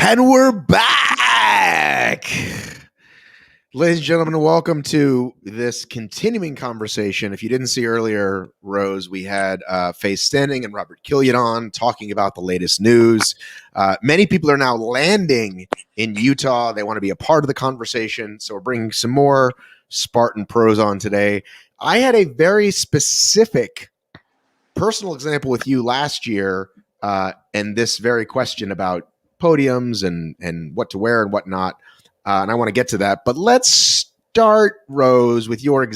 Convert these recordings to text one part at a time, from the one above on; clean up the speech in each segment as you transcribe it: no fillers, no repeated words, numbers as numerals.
And we're back. Ladies and gentlemen, welcome to this continuing conversation. If you didn't see earlier, Rose, we had Faye Stenning and Robert Killian on talking about the latest news. Many people are now landing in Utah. They want to be a part of the conversation. So we're bringing some more Spartan pros on today. I had a very specific personal example with you last year and this very question about podiums and what to wear and whatnot. And I want to get to that. But let's start, Rose, with your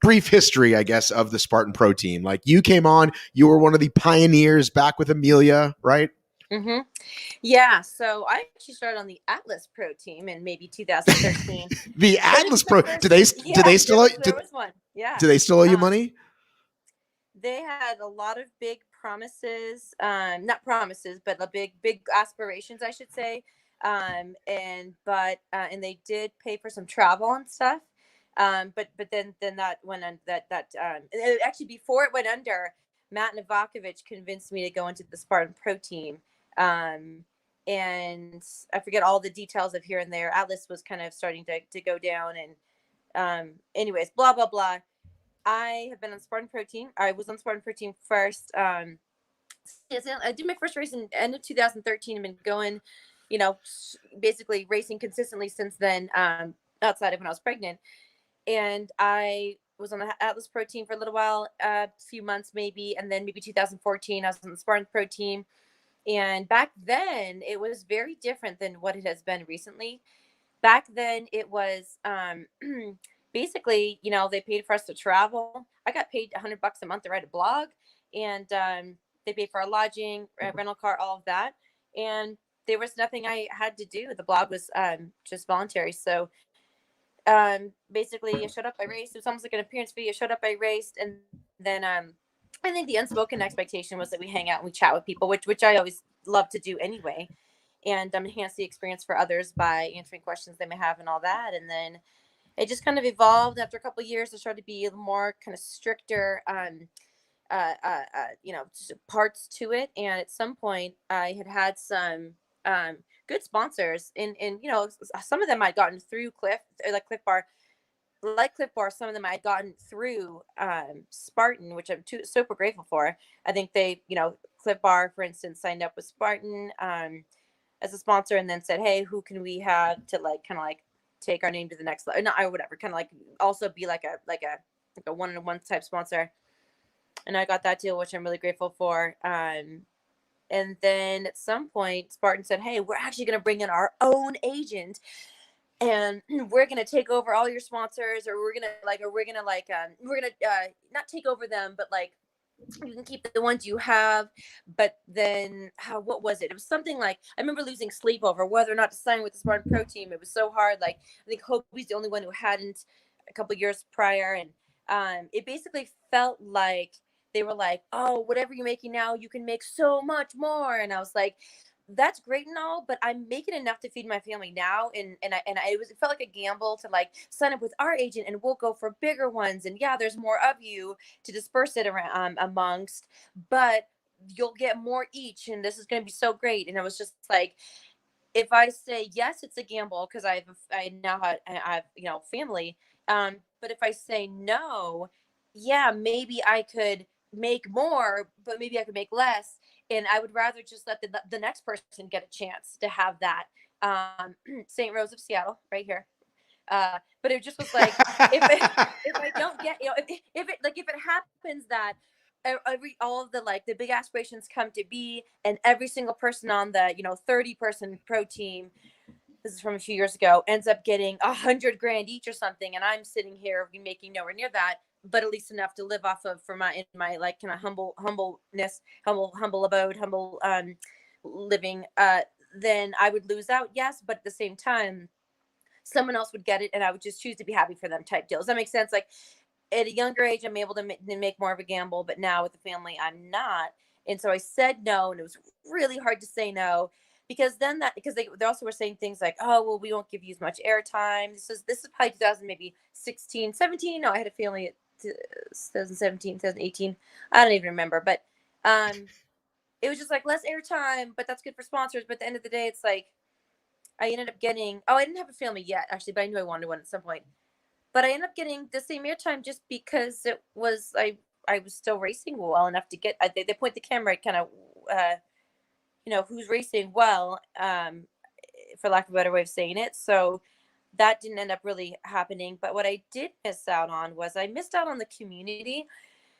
brief history, I guess, of the Spartan Pro team. Like, you came on, you were one of the pioneers back with Amelia, right? Mm-hmm. Yeah, so I actually started on the Atlas Pro team in maybe 2013. The Atlas Pro. Do they still there was one. Yeah. Do they still owe you money? They had a lot of big promises, not promises, but big aspirations, I should say. And they did pay for some travel and stuff. But then that went on actually before it went under, Matt Novakovic convinced me to go into the Spartan Pro team. And I forget all the details of here and there. Atlas was kind of starting to go down, and anyways, blah blah blah. I have been on Spartan Pro team. I was on Spartan Pro team first. I did my first race in end of 2013 and been going, basically racing consistently since then, outside of when I was pregnant. And I was on the Atlas Pro team for a little while, a few months maybe, and then maybe 2014 I was on the Spartan Pro team. And back then it was very different than what it has been recently. Back then it was basically, they paid for us to travel. I got paid $100 a month to write a blog, and they paid for our lodging, rental car, all of that. And there was nothing I had to do. The blog was just voluntary. So basically, I showed up, I raced. It was almost like an appearance fee. I showed up, I raced, and then I think the unspoken expectation was that we hang out and we chat with people, which I always love to do anyway, and enhance the experience for others by answering questions they may have and all that. And then it just kind of evolved after a couple of years. It started to be more kind of stricter, parts to it. And at some point, I had some good sponsors, and some of them I'd gotten through Cliff Bar. Like Cliff Bar, some of them I had gotten through Spartan, which I'm super grateful for. I think they, Cliff Bar, for instance, signed up with Spartan as a sponsor, and then said, "Hey, who can we have to take our name to the next level?" Not or whatever, kind of also be like a one-on-one type sponsor. And I got that deal, which I'm really grateful for. And then at some point, Spartan said, "Hey, we're actually going to bring in our own agent, and we're going to take over all your sponsors, or we're going to not take over them, but you can keep the ones you have." But then what was it? It was something like, I remember losing sleep over whether or not to sign with the Spartan Pro team. It was so hard. I think Hobie's the only one who hadn't a couple of years prior. And it basically felt like they were like, "Oh, whatever you're making now, you can make so much more." And I was like, that's great and all, but I'm making enough to feed my family now. And it felt like a gamble to sign up with our agent and we'll go for bigger ones. And yeah, there's more of you to disperse it around amongst, but you'll get more each. And this is going to be so great. And I was just like, if I say yes, it's a gamble because I have family. But if I say no, yeah, maybe I could make more, but maybe I could make less. And I would rather just let the next person get a chance to have that. St. Rose of Seattle, right here. But it just was like, if I don't get, if it happens that all of the big aspirations come to be, and every single person on the 30-person pro team, this is from a few years ago, ends up getting $100,000 each or something, and I'm sitting here making nowhere near that, but at least enough to live off of for my kind of humbleness, humble abode, humble living. Then I would lose out, yes, but at the same time, someone else would get it, and I would just choose to be happy for them type deal. Does that make sense? At a younger age, I'm able to make more of a gamble, but now with the family, I'm not. And so I said no, and it was really hard to say no, because they also were saying things like, "Oh, well, we won't give you as much airtime." This is probably 2000, maybe 16, 17. No, I had a feeling 2017, 2018. I don't even remember, but it was just like less airtime, but that's good for sponsors. But at the end of the day, it's like I ended up getting. Oh, I didn't have a family yet, actually, but I knew I wanted one at some point. But I ended up getting the same airtime just because it was I was still racing well enough to get. They point the camera at kind of who's racing well, for lack of a better way of saying it. So that didn't end up really happening. But what I did miss out on was I missed out on the community,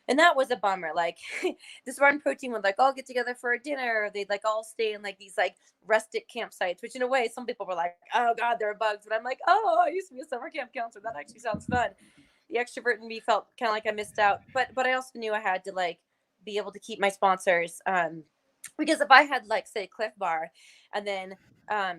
and that was a bummer. Like the Spartan protein would like all get together for a dinner, or they'd like all stay in like these like rustic campsites, which in a way some people were like, oh god, there are bugs, but I'm like, oh, I used to be a summer camp counselor, that actually sounds fun. The extrovert in me felt kind of like I missed out, but I also knew I had to like be able to keep my sponsors, because if I had like say Cliff Bar, and then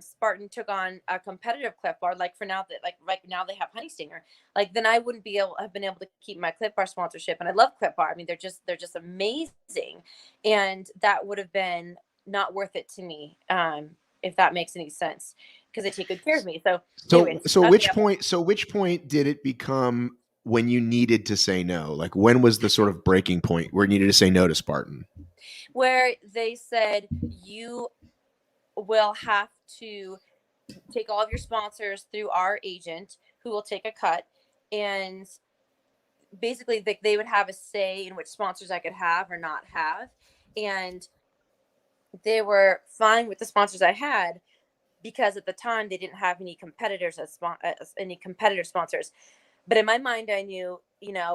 Spartan took on a competitive Cliff Bar, like for now that like now they have Honey Stinger, like then I wouldn't be able have been able to keep my Cliff Bar sponsorship. And I love Cliff Bar. I mean, they're just amazing, and that would have been not worth it to me, if that makes any sense, because they take good care of me. So, So anyways, so that's which the point so which point did it become when you needed to say no? Like when was the sort of breaking point where you needed to say no to Spartan? where they said you will have to take all of your sponsors through our agent who will take a cut, and basically they would have a say in which sponsors I could have or not have. And they were fine with the sponsors I had because at the time they didn't have any competitors as any competitor sponsors. But in my mind, I knew,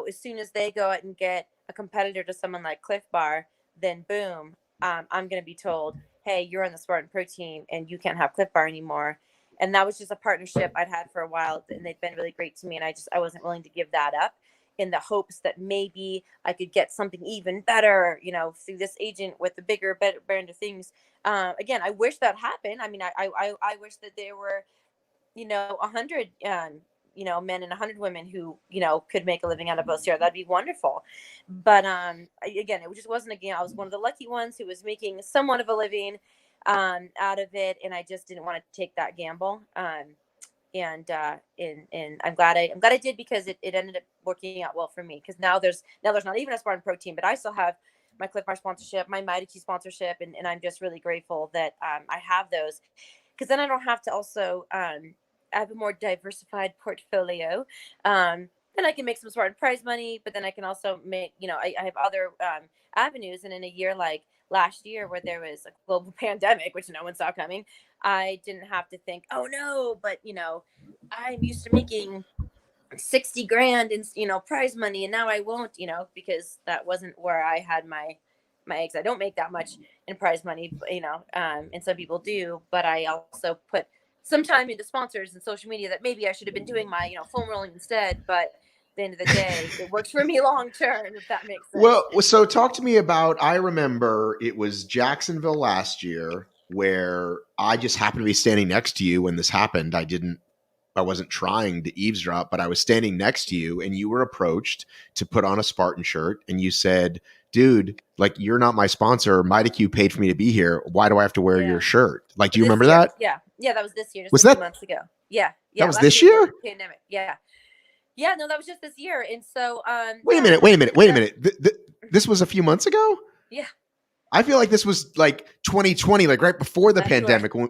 as soon as they go out and get a competitor to someone like Cliff Bar, then boom, I'm going to be told, hey, you're on the Spartan Protein and you can't have Cliff Bar anymore. And that was just a partnership I'd had for a while, and they'd been really great to me. And I wasn't willing to give that up in the hopes that maybe I could get something even better, through this agent with the bigger, better brand of things. Again, I wish that happened. I mean, I wish that there were, 100 men and 100 women who could make a living out of OCR. That'd be wonderful. But again, it just wasn't. Again, I was one of the lucky ones who was making somewhat of a living out of it, and I just didn't want to take that gamble. And I'm glad I did, because it ended up working out well for me, because now there's not even a Spartan Protein, but I still have my Cliff Bar sponsorship, my Mighty Q sponsorship, and I'm just really grateful that I have those, because then I don't have to also I have a more diversified portfolio. Then I can make some Spartan prize money, but then I can also make, I have other avenues. And in a year like last year, where there was a global pandemic, which no one saw coming, I didn't have to think, oh no, but I'm used to making 60 grand in prize money, and now I won't, because that wasn't where I had my eggs. I don't make that much in prize money, and some people do, but I also put some time into sponsors and social media that maybe I should have been doing my foam rolling instead. But at the end of the day, it works for me long term, if that makes sense. Well, so talk to me about, I remember it was Jacksonville last year where I just happened to be standing next to you when this happened. I wasn't trying to eavesdrop, but I was standing next to you and you were approached to put on a Spartan shirt and you said, dude, like, you're not my sponsor. Mighty Q paid for me to be here. Why do I have to wear your Yeah. shirt? Like, do you This remember year. that? Yeah, that was this year, just Was a few that, months ago. Yeah, that yeah, was last this year during year? the pandemic. Yeah, no, that was just this year. And so Wait a yeah, minute. I Wait a ended minute. Wait a up. minute. This was a few months ago? Yeah, I feel like this was like 2020, like right before the February. pandemic. No,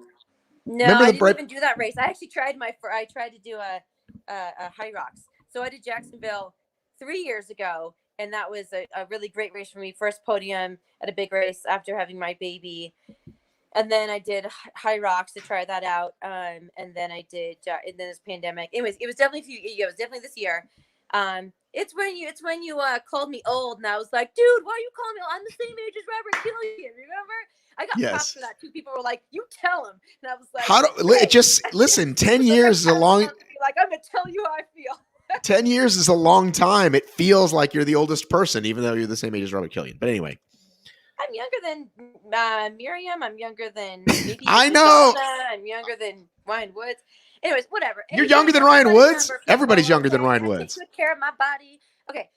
Remember I the didn't bright? even do that race. I actually tried I tried to do a high rocks. So I did Jacksonville 3 years ago, and that was a really great race for me. First podium at a big race after having my baby. And then I did High Rocks to try that out. And then I did, and then this pandemic. Anyways, it was definitely it was definitely this year. It's when you called me old, and I was like, dude, why are you calling me? I'm the same age as Robert Killian. Remember? I got props Yes. for that too. People were like, you tell him, and I was like, How do it great. just listen, It 10 was like I'm years is a telling long them to be like, I'm gonna tell you how I feel. 10 years is a long time. It feels like you're the oldest person, even though you're the same age as Robert Killian. But anyway, I'm younger than Miriam. I'm younger than maybe I even know Donna. I'm younger than Ryan Woods. Anyways, whatever. you're Age doesn't younger than matter. Ryan Money Woods. number feels Everybody's all younger than okay. Ryan I take Woods. good care of my body. Okay.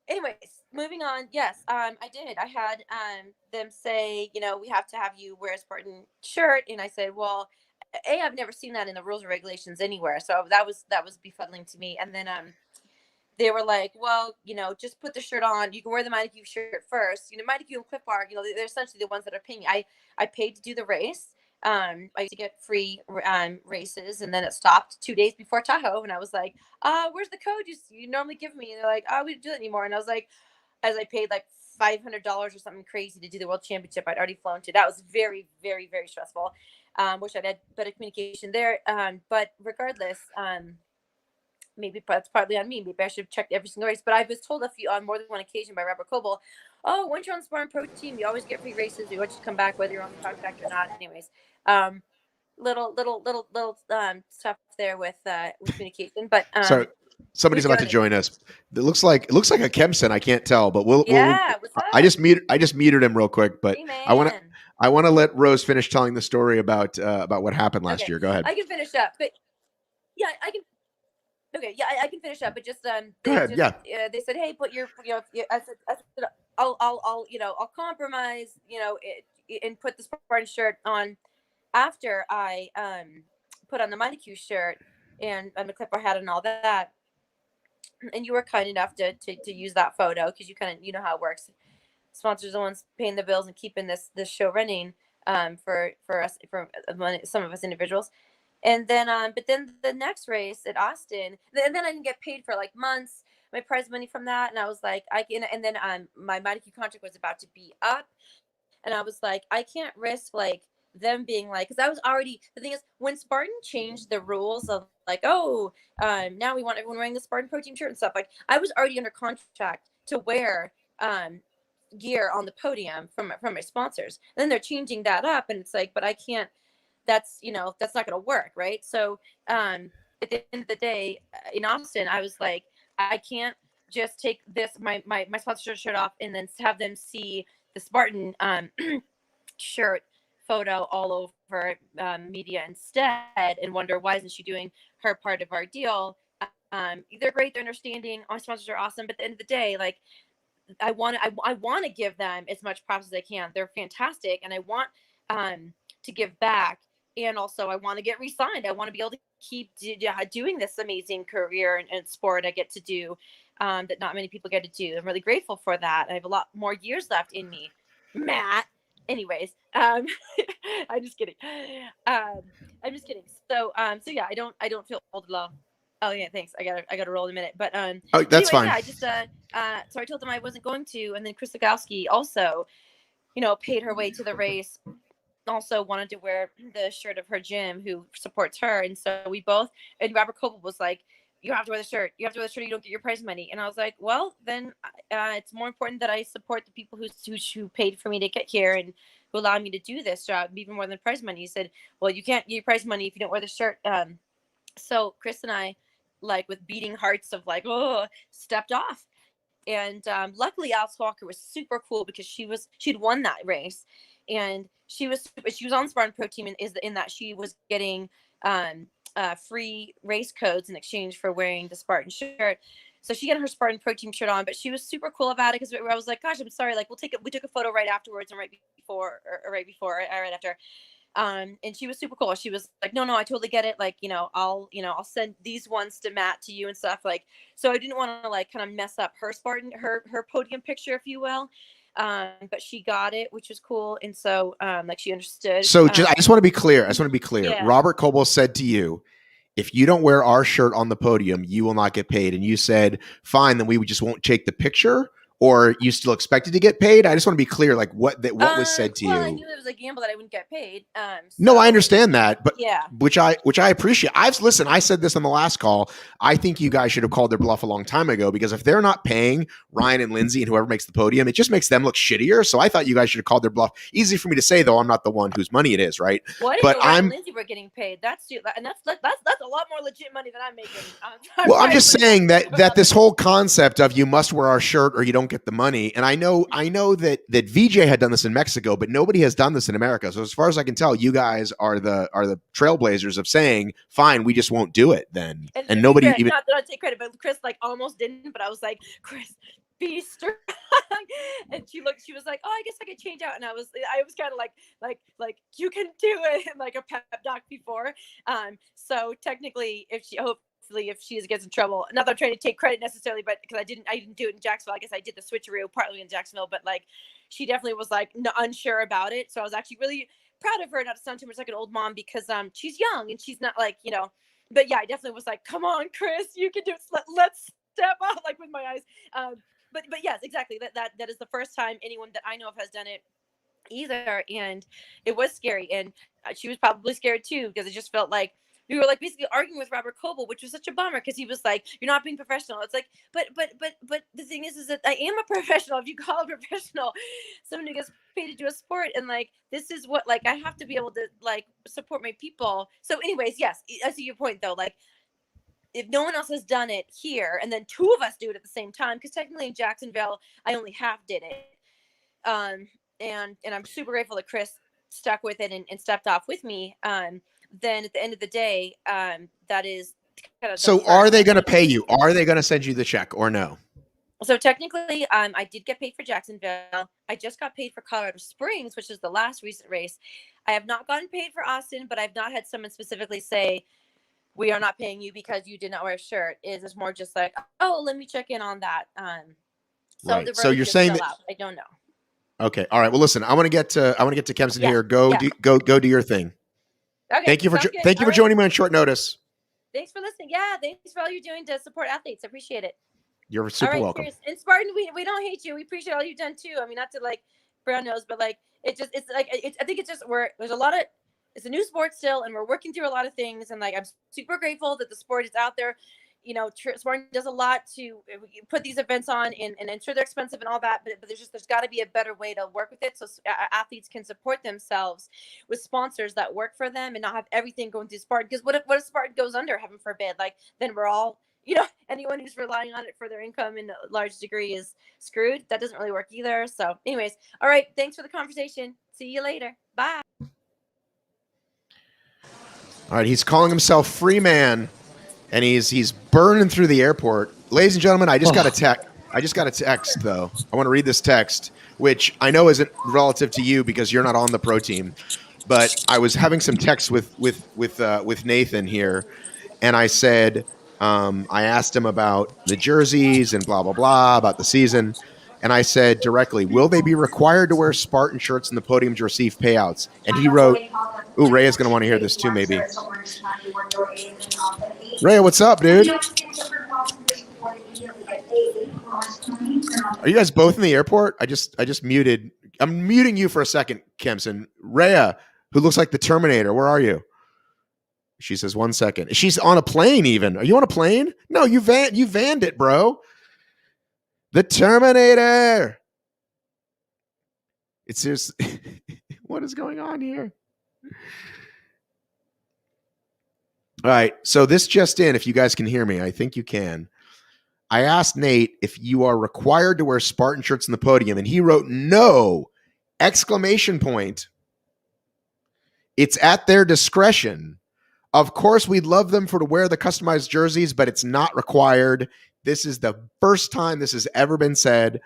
Anyways, moving on. Yes, I did. I had them say, we have to have you wear a Spartan shirt, and I said, well, I've never seen that in the rules and regulations anywhere, so that was befuddling to me. And then they were like, well, just put the shirt on. You can wear the Mericle shirt first. Mericle and Clif Bar, they're essentially the ones that are paying me. I paid to do the race. I used to get free races, and then it stopped 2 days before Tahoe, and I was like, where's the code you normally give me? And they're like, we don't do it anymore. And I was like, as I paid like $500 or something crazy to do the world championship, I'd already flown to. That was very, very, very stressful. Wish I'd had better communication there. But regardless, maybe that's partly on me. Maybe I should have checked every single race. But I was told on more than one occasion by Robert Coble, once you're on the Spartan Pro team, you always get free races. You always just come back whether you're on the contract or not. Anyways, little stuff there with communication. But So somebody's about to join us. It looks like a Kempson. I can't tell, but we'll. What's up? I just muted him real quick, but hey, I want to let Rose finish telling the story about what happened last year. Go ahead. I can finish up, but yeah, I can. Okay, yeah, I can finish up, but just go ahead. They said, hey, put your I said I'll compromise, and put the Spartan shirt on after I put on the Mericle shirt and the Clipper hat and all that. And you were kind enough to use that photo because you kind of you know how it works. Sponsors are the ones paying the bills and keeping this show running for us, for some of us individuals. And then but then the next race at Austin, and then I didn't get paid for like months my prize money from that, and I was like, and then my Mericle contract was about to be up, and I was like, I can't risk like them being like, because I was already, the thing is, when Spartan changed the rules of like, now we want everyone wearing the Spartan Pro Team shirt and stuff, like I was already under contract to wear gear on the podium from my sponsors, and then they're changing that up, and it's like, but I can't, that's that's not going to work, right? So at the end of the day in Austin, I was like, I can't just take this my sponsorship shirt off and then have them see the Spartan shirt photo all over media instead and wonder why isn't she doing her part of our deal. They're great, they're understanding, our sponsors are awesome, but at the end of the day, like I want to give them as much props as I can. They're fantastic, and I want to give back, and also I want to get re-signed. I want to be able to keep doing this amazing career and sport I get to do that not many people get to do. I'm really grateful for that. I have a lot more years left in me, Matt. Anyways, I'm just kidding. I'm just kidding. So yeah, I don't feel old at all. Oh yeah, thanks. I gotta roll in a minute. But that's fine. Yeah, I just so I told them I wasn't going to, and then Chris Legowski also, paid her way to the race. Also wanted to wear the shirt of her gym, who supports her, and so we both. And Robert Coble was like, "You have to wear the shirt. You have to wear the shirt. Or you don't get your prize money." And I was like, "Well, then it's more important that I support the people who paid for me to get here and who allowed me to do this job, even more than prize money." He said, "Well, you can't get your prize money if you don't wear the shirt." So Chris and I, like with beating hearts of like, stepped off. And luckily Alice Walker was super cool because she'd won that race, and she was on Spartan Pro Team, and in that she was getting free race codes in exchange for wearing the Spartan shirt. So she got her Spartan Pro Team shirt on, but she was super cool about it because I was like, gosh, I'm sorry, like we took a photo right afterwards and right after. And she was super cool. She was like, no, I totally get it. Like, I'll send these ones to Matt, to you and stuff. Like, so I didn't want to like kind of mess up her Spartan, her podium picture, if you will. But she got it, which was cool. And so, like she understood. So I just want to be clear. Yeah. Robert Coble said to you, if you don't wear our shirt on the podium, you will not get paid. And you said, fine, then we just won't take the picture. Or you still expected to get paid? I just want to be clear, like what was said to you. Well, I knew it was a gamble that I wouldn't get paid. No, I understand that, but yeah, which I appreciate. I said this on the last call. I think you guys should have called their bluff a long time ago, because if they're not paying Ryan and Lindsay and whoever makes the podium, it just makes them look shittier. So I thought you guys should have called their bluff. Easy for me to say, though, I'm not the one whose money it is, right? But Ryan and Lindsay were getting paid. That's a lot more legit money than I'm making. I'm just saying that this whole concept of you must wear our shirt or you don't get the money, and I know that VJ had done this in Mexico, but nobody has done this in America. So as far as I can tell, you guys are the trailblazers of saying, fine, we just won't do it then. And nobody even, not that I take credit, but Chris like almost didn't, but I was like, Chris, be strong. And she was like, oh, I guess I could change out. And I was kind of like you can do it, and like a pep talk before. So technically, hopefully if she gets in trouble, not that I'm trying to take credit necessarily, but because I didn't do it in Jacksonville. I guess I did the switcheroo partly in Jacksonville, but like she definitely was like unsure about it. So I was actually really proud of her, not to sound too much like an old mom, because she's young and she's not like, but yeah, I definitely was like, come on, Chris, you can do it. Let's step out, like with my eyes. But yes, exactly. That is the first time anyone that I know of has done it either, and it was scary, and she was probably scared too, because it just felt like we were like basically arguing with Robert Coble, which was such a bummer, because he was like, "You're not being professional." It's like, but the thing is that I am a professional. If you call a professional someone who gets paid to do a sport, and like this is what, like, I have to be able to like support my people. So, anyways, yes, I see your point though. Like, if no one else has done it here, and then two of us do it at the same time, because technically in Jacksonville I only half did it. And I'm super grateful that Chris stuck with it and stepped off with me. Then at the end of the day, that is kind of So are they going to pay you? Are they going to send you the check or no? So technically, I did get paid for Jacksonville. I just got paid for Colorado Springs, which is the last recent race. I have not gotten paid for Austin, but I've not had someone specifically say, we are not paying you because you did not wear a shirt. It's more just like, oh, let me check in on that. So right. the So you're saying that out. I don't know. Okay. All right. Well, listen, I want to get to Kempson here. Go do your thing. Okay. Thank you for joining me on short notice. Thanks for listening. Yeah, thanks for all you're doing to support athletes. I appreciate it. You're super welcome. Cheers. And Spartan, we don't hate you. We appreciate all you've done too. I mean, not to like brown nose, but like I think it's just there's a lot of, it's a new sport still, and we're working through a lot of things, and like I'm super grateful that the sport is out there. Spartan does a lot to put these events on, and I'm sure they're expensive and all that, but there's got to be a better way to work with it, so athletes can support themselves with sponsors that work for them, and not have everything going through Spartan. Because what if Spartan goes under, heaven forbid? Like, then we're all, anyone who's relying on it for their income in a large degree is screwed. That doesn't really work either. So anyways, all right, thanks for the conversation. See you later. Bye. All right, he's calling himself Free Man, and he's burning through the airport. Ladies and gentlemen, I just got a text though. I want to read this text, which I know isn't relative to you because you're not on the pro team, but I was having some texts with Nathan here, and I said, I asked him about the jerseys and blah blah blah about the season, and I said directly, will they be required to wear Spartan shirts in the podium to receive payouts? And he wrote, ooh, Ray is going to want to hear this too, maybe. Ray, what's up, dude? Are you guys both in the airport? I just muted. I'm muting you for a second, Kempson. Rhea, who looks like the Terminator, where are you? She says 1 second. She's on a plane even. Are you on a plane? No, you vanned it, bro. The Terminator. It's just, what is going on here? All right. So this just in, if you guys can hear me, I think you can. I asked Nate if you are required to wear Spartan shirts in the podium, and he wrote no! Exclamation point. It's at their discretion. Of course, we'd love them to wear the customized jerseys, but it's not required. This is the first time this has ever been said.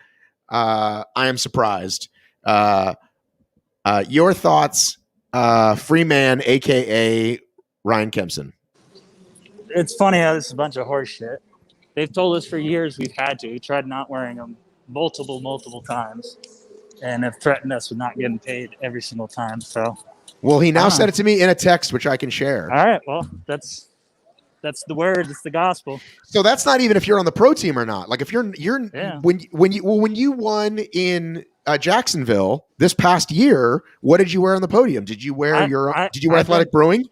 I am surprised. Your thoughts, Free Man, a.k.a. Ryan Kempson. It's funny how this is a bunch of horse shit. They've told us for years we've had to. We tried not wearing them multiple times, and have threatened us with not getting paid every single time. So, well, he now said it to me in a text, which I can share. All right. Well, that's the word. It's the gospel. So that's not even if you're on the pro team or not. Like if you're when you won in Jacksonville this past year, what did you wear on the podium? Did you wear Athletic Brewing?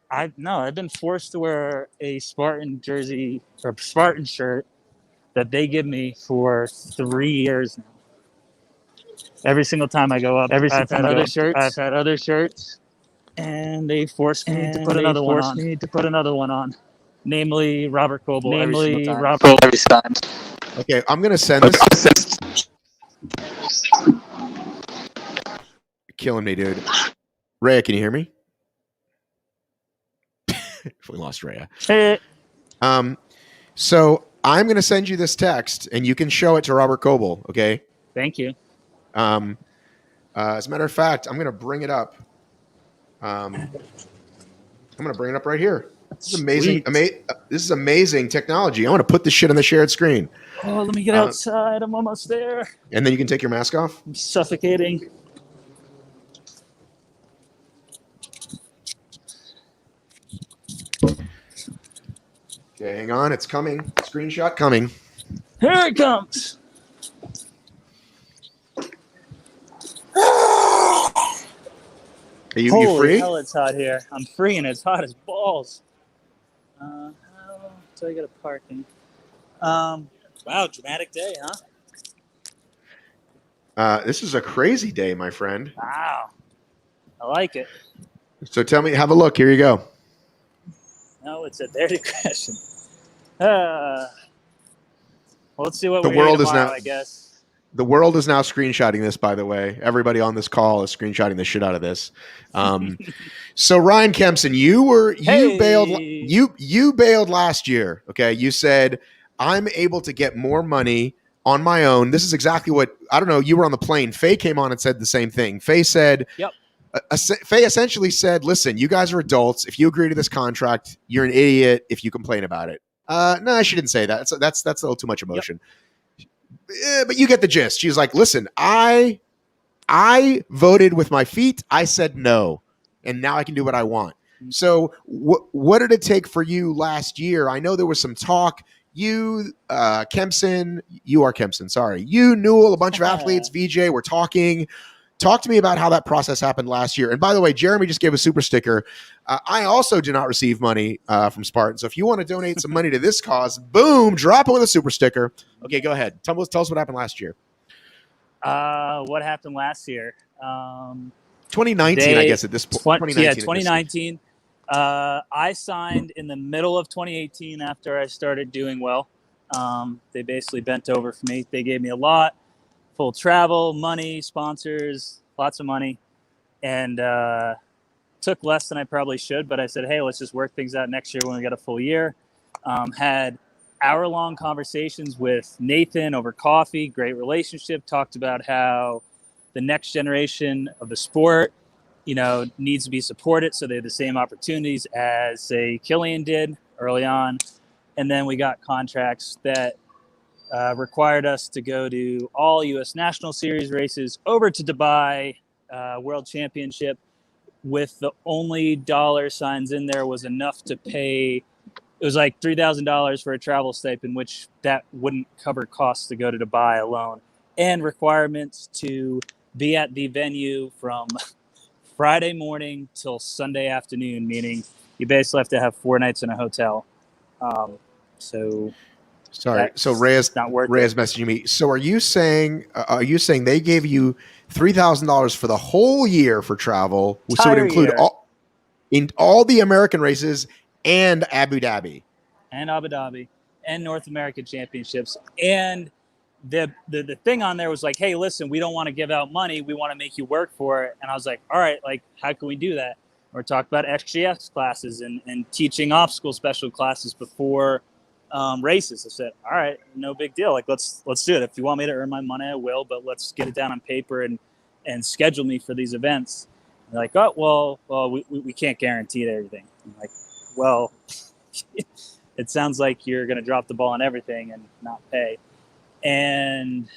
I've been forced to wear a Spartan jersey or Spartan shirt that they give me for 3 years now. Every single time I go up, I've had other shirts, and they forced me to put another one on. Namely, Robert Coble. Every time. Okay, I'm gonna send this. You're killing me, dude. Rhea, can you hear me? We lost Rhea. So I'm going to send you this text, and you can show it to Robert Coble. Okay. Thank you. As a matter of fact, I'm going to bring it up. I'm going to bring it up right here. This is amazing. Sweet. This is amazing technology. I want to put this shit on the shared screen. Oh, let me get outside. I'm almost there. And then you can take your mask off. I'm suffocating. Okay, hang on. It's coming. Screenshot coming. Here it comes. Are you Holy free? hell, it's hot here. I'm free and it's hot as balls. How do I get a parking? Wow, dramatic day, huh? This is a crazy day, my friend. Wow. I like it. So tell me, have a look. Here you go. No, it's a dirty question. Well, let's see what The we're world doing is tomorrow, now- I guess. The world is now screenshotting this, by the way. Everybody on this call is screenshotting the shit out of this. So Ryan Kempson, you bailed last year. Okay. You said, I'm able to get more money on my own. This is exactly what, I don't know, you were on the plane. Faye came on and said the same thing. Faye said, Yep. Faye essentially said, listen, you guys are adults. If you agree to this contract, you're an idiot if you complain about it. No, she didn't say that. That's a little too much emotion. Yep. But you get the gist. She's like, listen, I voted with my feet. I said no. And now I can do what I want. So what did it take for you last year? I know there was some talk. You, Kempson, sorry. You, Newell, a bunch of athletes, VJ, were talking. Talk to me about how that process happened last year. And by the way, Jeremy just gave a super sticker. I also do not receive money from Spartan. So if you want to donate some money to this cause, boom, drop it with a super sticker. Okay, go ahead. Tell us what happened last year. What happened last year? 2019, I guess, at this point. 2019. I signed in the middle of 2018 after I started doing well. They basically bent over for me. They gave me a lot. Full travel, money, sponsors, lots of money. And took less than I probably should. But I said, hey, let's just work things out next year when we get a full year. Had hour-long conversations with Nathan over coffee, great relationship, talked about how the next generation of the sport, needs to be supported so they have the same opportunities as, say, Killian did early on. And then we got contracts that required us to go to all U.S. National Series races, over to Dubai World Championship, with the only dollar signs in there was enough to pay. It was like $3,000 for a travel stipend, which that wouldn't cover costs to go to Dubai alone, and requirements to be at the venue from Friday morning till Sunday afternoon, meaning you basically have to have 4 nights in a hotel. Sorry. So Reyes messaging me. So are you saying they gave you $3,000 for the whole year for travel? So it would include all the American races and Abu Dhabi and North American championships. And the thing on there was like, hey, listen, we don't want to give out money. We want to make you work for it. And I was like, all right, like, how can we do that? We're talking about XGS classes and teaching obstacle special classes before races. I said, all right, no big deal. Like, let's do it. If you want me to earn my money, I will, but let's get it down on paper and schedule me for these events. And they're like, oh, well, we can't guarantee everything. I'm like, well, it sounds like you're going to drop the ball on everything and not pay. And,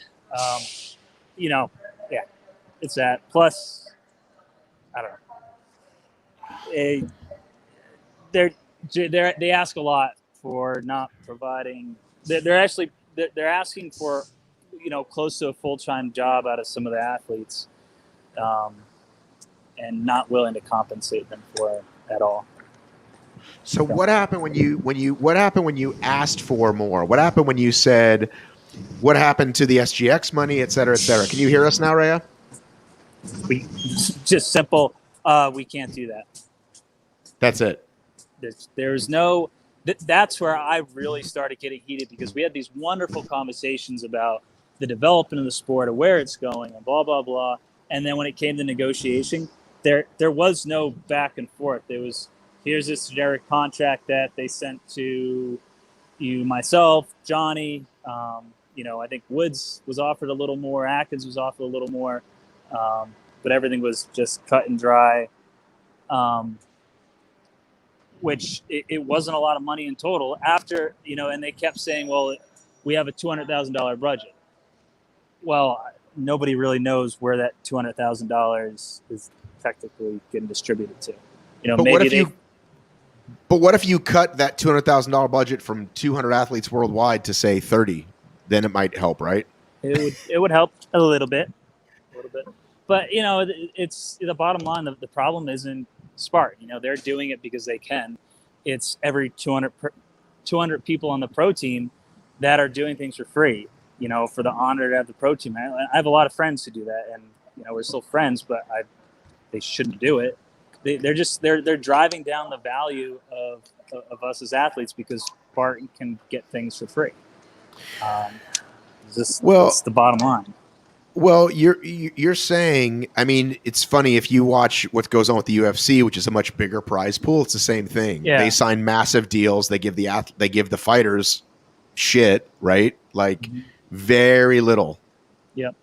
it's that. Plus, I don't know. They ask a lot for not providing. They're asking for, close to a full-time job out of some of the athletes, and not willing to compensate them for it at all. So what happened when you asked for more? What happened when you said, what happened to the SGX money, et cetera, et cetera? Can you hear us now, Rhea? We just simple. We can't do that. That's it. There's no. That's where I really started getting heated, because we had these wonderful conversations about the development of the sport and where it's going and blah blah blah. And then when it came to negotiation, there was no back and forth. There was, here's this generic contract that they sent to you, myself, Johnny. I think Woods was offered a little more, Atkins was offered a little more, but everything was just cut and dry. which it wasn't a lot of money in total. After, and they kept saying, well, we have a $200,000 budget. Well, nobody really knows where that $200,000 is technically getting distributed to. But maybe what if you cut that $200,000 budget from 200 athletes worldwide to say 30? Then it might help, right? It would help a little bit. But it's the bottom line. The problem isn't Spartan. They're doing it because they can. It's every 200 people on the pro team that are doing things for free. For the honor to have the pro team. I have a lot of friends who do that, and we're still friends, but they shouldn't do it. They're driving down the value of us as athletes because Spartan can get things for free. That's the bottom line. Well, you're saying, I mean, it's funny if you watch what goes on with the UFC, which is a much bigger prize pool. It's the same thing. Yeah. They sign massive deals. They give the fighters shit, right? Like very little. Yep.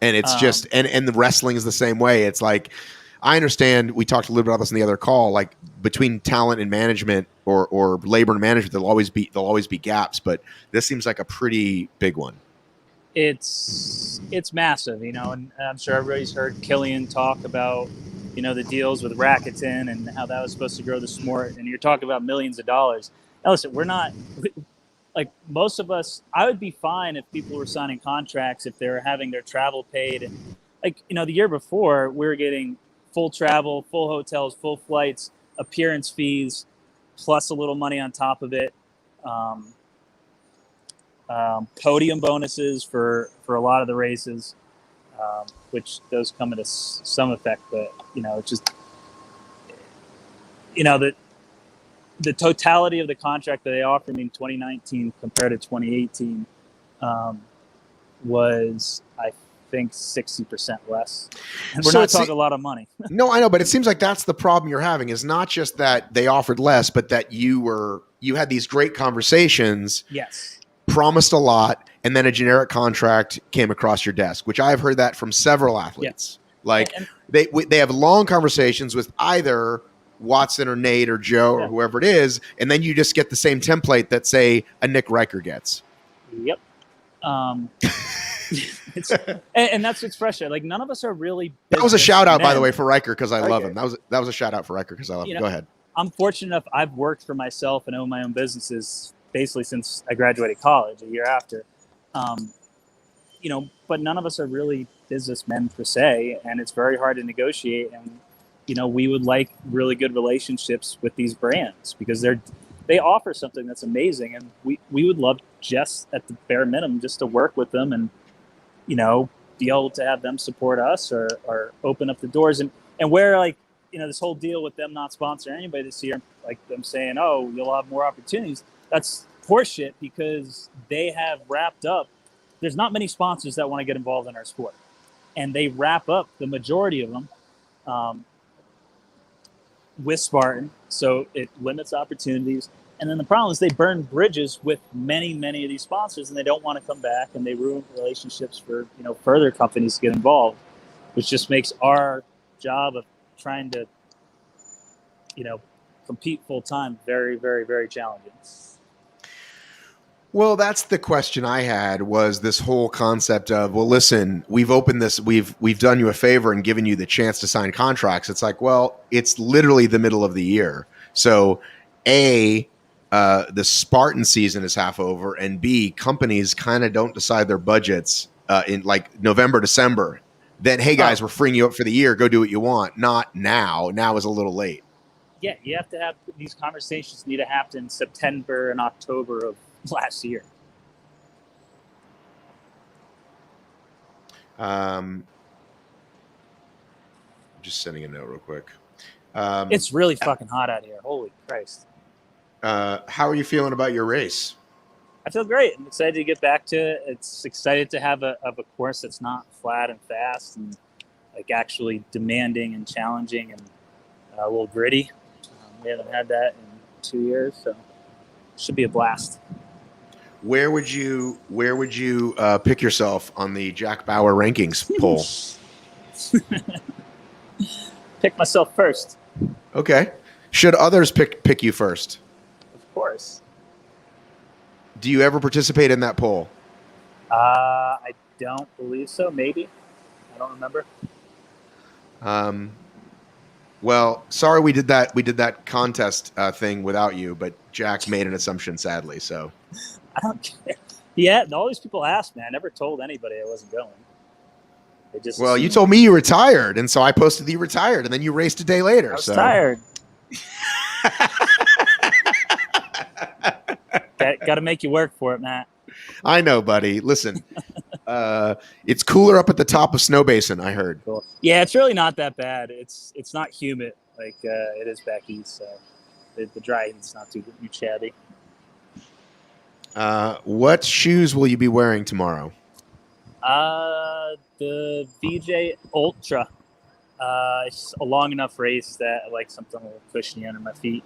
And it's just and the wrestling is the same way. It's like, I understand. We talked a little bit about this in the other call. Like between talent and management or labor and management, there'll always be gaps. But this seems like a pretty big one. It's massive, and I'm sure everybody's heard Killian talk about, the deals with Rakuten and how that was supposed to grow the sport. And you're talking about millions of dollars. Now, listen, we're not like most of us. I would be fine if people were signing contracts, if they were having their travel paid. And the year before we were getting full travel, full hotels, full flights, appearance fees, plus a little money on top of it. Podium bonuses for a lot of the races, which those come into some effect, but it's just the totality of the contract that they offered me in 2019 compared to 2018 was, I think, 60% less. And we're not talking a lot of money. No, I know, but it seems like that's the problem you're having, is not just that they offered less, but that you had these great conversations. Yes. Promised a lot, and then a generic contract came across your desk, which I've heard that from several athletes. Yeah. Like they have long conversations with either Watson or Nate or Joe or whoever it is, and then you just get the same template that, say, a Nick Riker gets. Yep. And that's what's frustrating. Like, none of us are really. That was a shout out, by the way, for Riker, because I love him. That was a shout out for Riker because I love him. Go ahead. I'm fortunate enough. I've worked for myself and owned my own businesses basically since I graduated college a year after. But none of us are really businessmen per se, and it's very hard to negotiate. And we would like really good relationships with these brands because they offer something that's amazing, and we would love, just at the bare minimum, just to work with them and be able to have them support us or open up the doors. And where this whole deal with them not sponsoring anybody this year, like them saying, oh, you'll have more opportunities, that's horseshit, because they have wrapped up. There's not many sponsors that want to get involved in our sport, and they wrap up the majority of them with Spartan, so it limits opportunities. And then the problem is they burn bridges with many of these sponsors, and they don't want to come back, and they ruin relationships for further companies to get involved, which just makes our job of trying to compete full time very, very, very challenging. Well, that's the question I had, was this whole concept of, well, listen, we've opened this, we've done you a favor and given you the chance to sign contracts. It's like, well, it's literally the middle of the year. So the Spartan season is half over, and B, companies kind of don't decide their budgets in like November, December. Then, hey guys, we're freeing you up for the year. Go do what you want. Not now. Now is a little late. Yeah, you have to have these conversations need to happen in September and October of last year. Just sending a note real quick. It's really fucking hot out here. Holy Christ. How are you feeling about your race? I feel great. I'm excited to get back to it. It's excited to have a course that's not flat and fast and like actually demanding and challenging and a little gritty. We haven't had that in 2 years, so it should be a blast. Where would you pick yourself on the Jack Bauer rankings poll? Pick myself first. Okay. Should others pick you first? Of course. Do you ever participate in that poll? I don't believe so. Maybe. I don't remember. Well, sorry we did that contest thing without you, but Jack made an assumption, sadly. So I don't care. Yeah, all these people asked me. I never told anybody I wasn't going. They just well, you assumed. told me you retired, and so I posted that you retired, and then you raced a day later. I was so tired. Got to make you work for it, Matt. I know, buddy. Listen, it's cooler up at the top of Snow Basin, I heard. Cool. Yeah, it's really not that bad. It's not humid like it is back east, so the dry heat's not too shabby. What shoes will you be wearing tomorrow? The VJ Ultra. It's a long enough race that I like something a little cushiony under my feet.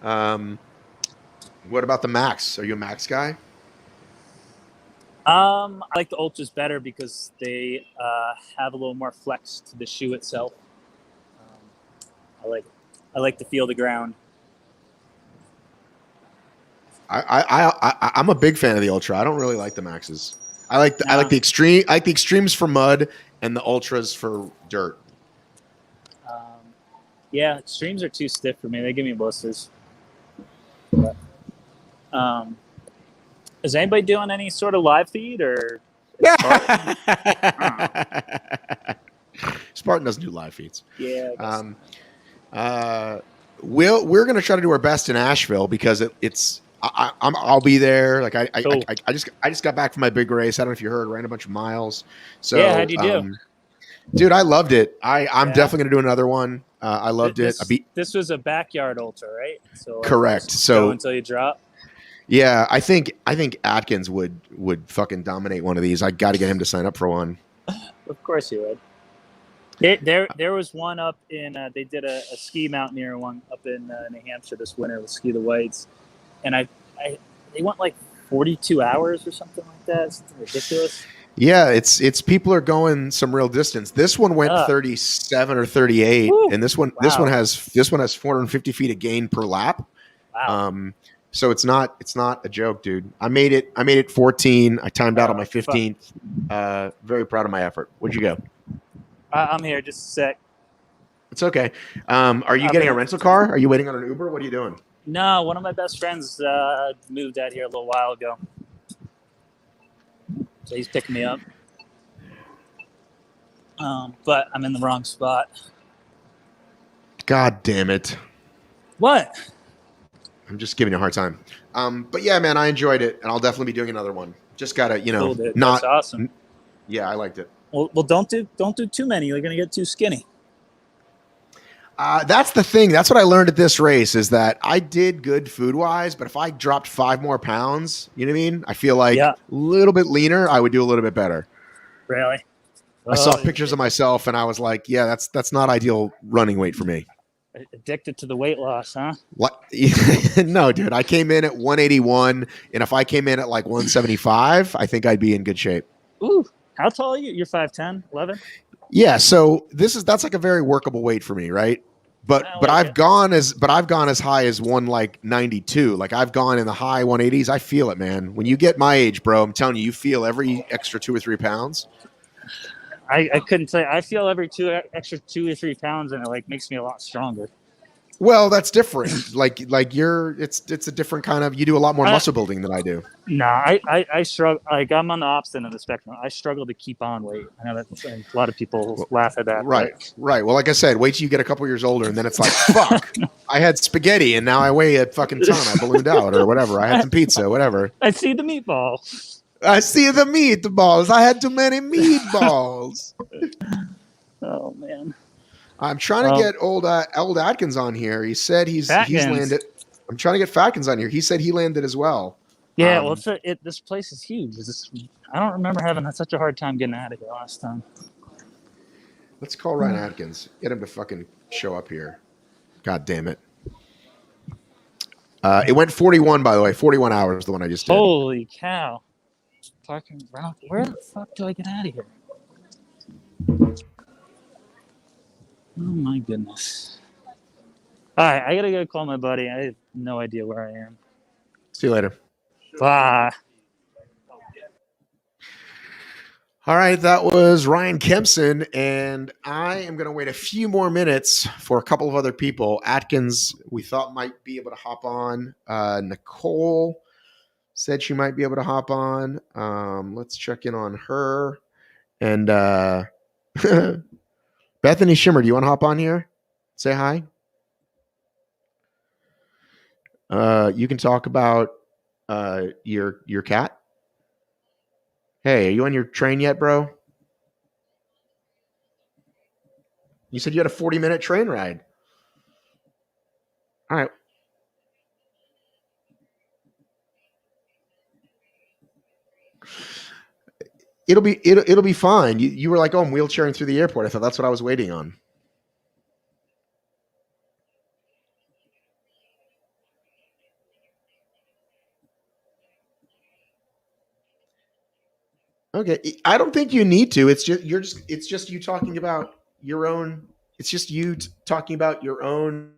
What about the Max? Are you a Max guy? I like the Ultras better because they have a little more flex to the shoe itself. I like to feel the ground. I'm a big fan of the Ultra. I don't really like the Maxes. I like the extreme. I like the extremes for mud and the Ultras for dirt. Yeah, extremes are too stiff for me. They give me blisters. But, is anybody doing any sort of live feed or? Spartan doesn't do live feeds. Yeah. We're gonna try to do our best in Asheville because I'll be there. Like Cool. I just got back from my big race. I don't know if you heard. Ran a bunch of miles. So yeah, how'd you do? Dude, I loved it. I'm definitely gonna do another one. I loved it. This was a backyard ultra, right? So correct. So go until you drop. Yeah, I think Atkins would fucking dominate one of these. I got to get him to sign up for one. Of course he would. There was one up in. They did a ski mountaineer one up in New Hampshire this winter with Ski the Whites, and they went like 42 hours or something like that. Something ridiculous. Yeah, it's people are going some real distance. This one went 37 or 38, Woo. and this one has 450 feet of gain per lap. Wow. So it's not a joke, dude. I made it 14. I timed out on my 15th. Very proud of my effort. Where'd you go? I'm here. Just a sec. It's okay. Are you getting a rental car? Are you waiting on an Uber? What are you doing? No, one of my best friends moved out here a little while ago. So he's picking me up. But I'm in the wrong spot. God damn it. What? I'm just giving you a hard time. But yeah, man, I enjoyed it, and I'll definitely be doing another one. Just gotta, Cool, dude. not. That's awesome. Yeah, I liked it. Well, don't do too many. You're gonna get too skinny. That's the thing. That's what I learned at this race is that I did good food wise, but if I dropped 5 more pounds, you know what I mean? I feel like a little bit leaner, I would do a little bit better. Really? I saw pictures of myself and I was like, yeah, that's not ideal running weight for me. Addicted to the weight loss, huh? What? No, dude. I came in at 181, and if I came in at like 175, I think I'd be in good shape. Ooh, how tall are you? You're 5'10", 11? Yeah, so that's like a very workable weight for me, right? But I've gone as high as 192. Like I've gone in the high 180s. I feel it, man. When you get my age, bro, I'm telling you feel every extra 2 or 3 pounds. I couldn't tell you. I feel every extra 2 or 3 pounds, and it like makes me a lot stronger. Well, that's different. like it's a different kind of. You do a lot more muscle building than I do. Nah, I struggle. Like I'm on the opposite end of the spectrum. I struggle to keep on weight. I know that a lot of people laugh at that. Right. Well, like I said, wait till you get a couple years older, and then it's like, fuck. I had spaghetti, and now I weigh a fucking ton. I ballooned out, or whatever. I had some pizza, whatever. I see the meatball. I see the meatballs. I had too many meatballs. Oh man. I'm trying to get old Atkins on here. He said he's landed. I'm trying to get Fatkins on here. He said he landed as well. Yeah, well, this place is huge. I don't remember having such a hard time getting out of here last time. Let's call Ryan Atkins. Get him to fucking show up here. God damn it. It went 41, by the way. 41 hours, the one I just did. Holy cow. Parking around. Where the fuck do I get out of here? Oh my goodness. All right, I gotta go call my buddy. I have no idea where I am. See you later. Bye. All right, that was Ryan Kempson, and I am going to wait a few more minutes for a couple of other people. Atkins, we thought might be able to hop on. Nicole said she might be able to hop on. Let's check in on her. And Bethany Shimmer, do you want to hop on here? Say hi. You can talk about your cat. Hey, are you on your train yet, bro? You said you had a 40-minute train ride. All right. It'll be fine. You were like, oh, I'm wheelchairing through the airport. I thought that's what I was waiting on. Okay, I don't think you need to. It's just you talking about your own. It's just you talking about your own.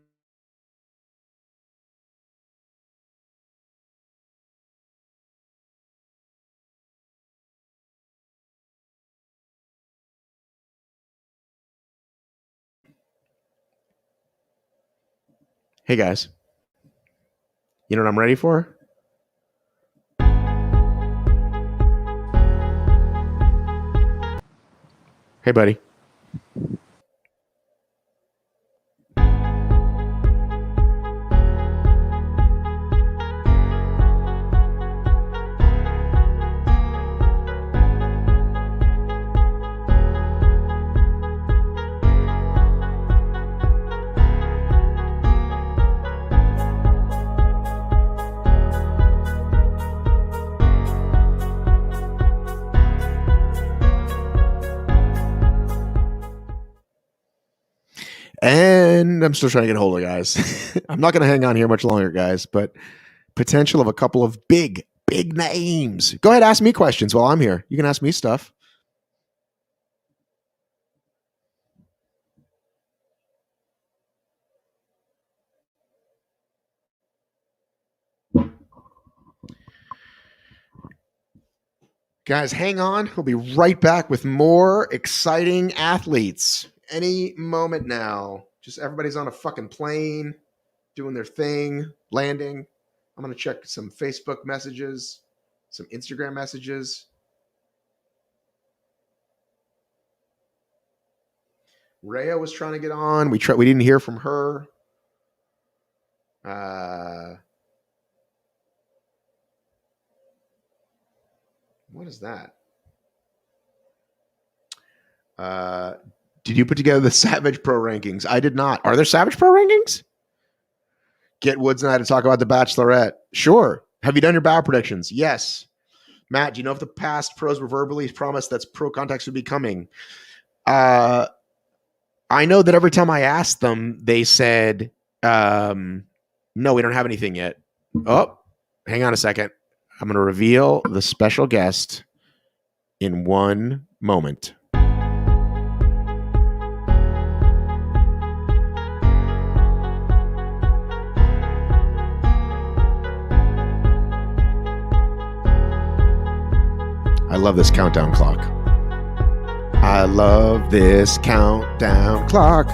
Hey guys, you know what I'm ready for? Hey buddy. And I'm still trying to get a hold of guys. I'm not going to hang on here much longer, guys, but potential of a couple of big names. Go ahead, ask me questions while I'm here. You can ask me stuff. Guys, hang on. We'll be right back with more exciting athletes. Any moment now. Just everybody's on a fucking plane, doing their thing, landing. I'm going to check some Facebook messages, some Instagram messages. Rhea was trying to get on. We didn't hear from her. What is that? Did you put together the Savage Pro rankings? I did not. Are there Savage Pro rankings? Get Woods and I to talk about the Bachelorette. Sure. Have you done your battle predictions? Yes. Matt, do you know if the past pros were verbally promised that pro contacts would be coming? I know that every time I asked them, they said, no, we don't have anything yet. Oh, hang on a second. I'm going to reveal the special guest in one moment. I love this countdown clock. I love this countdown clock.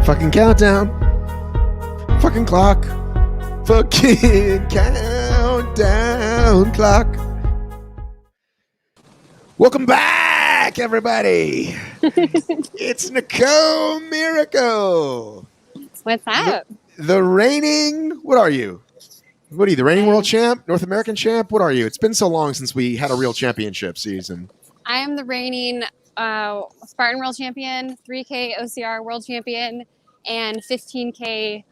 Fucking countdown. Fucking clock. Fucking countdown clock. Welcome back, everybody. It's Nicole Mericle. What's up? The reigning, what are you? What are you, the reigning world champ, North American champ? What are you? It's been so long since we had a real championship season. I am the reigning Spartan World Champion, 3K OCR World Champion, and 15K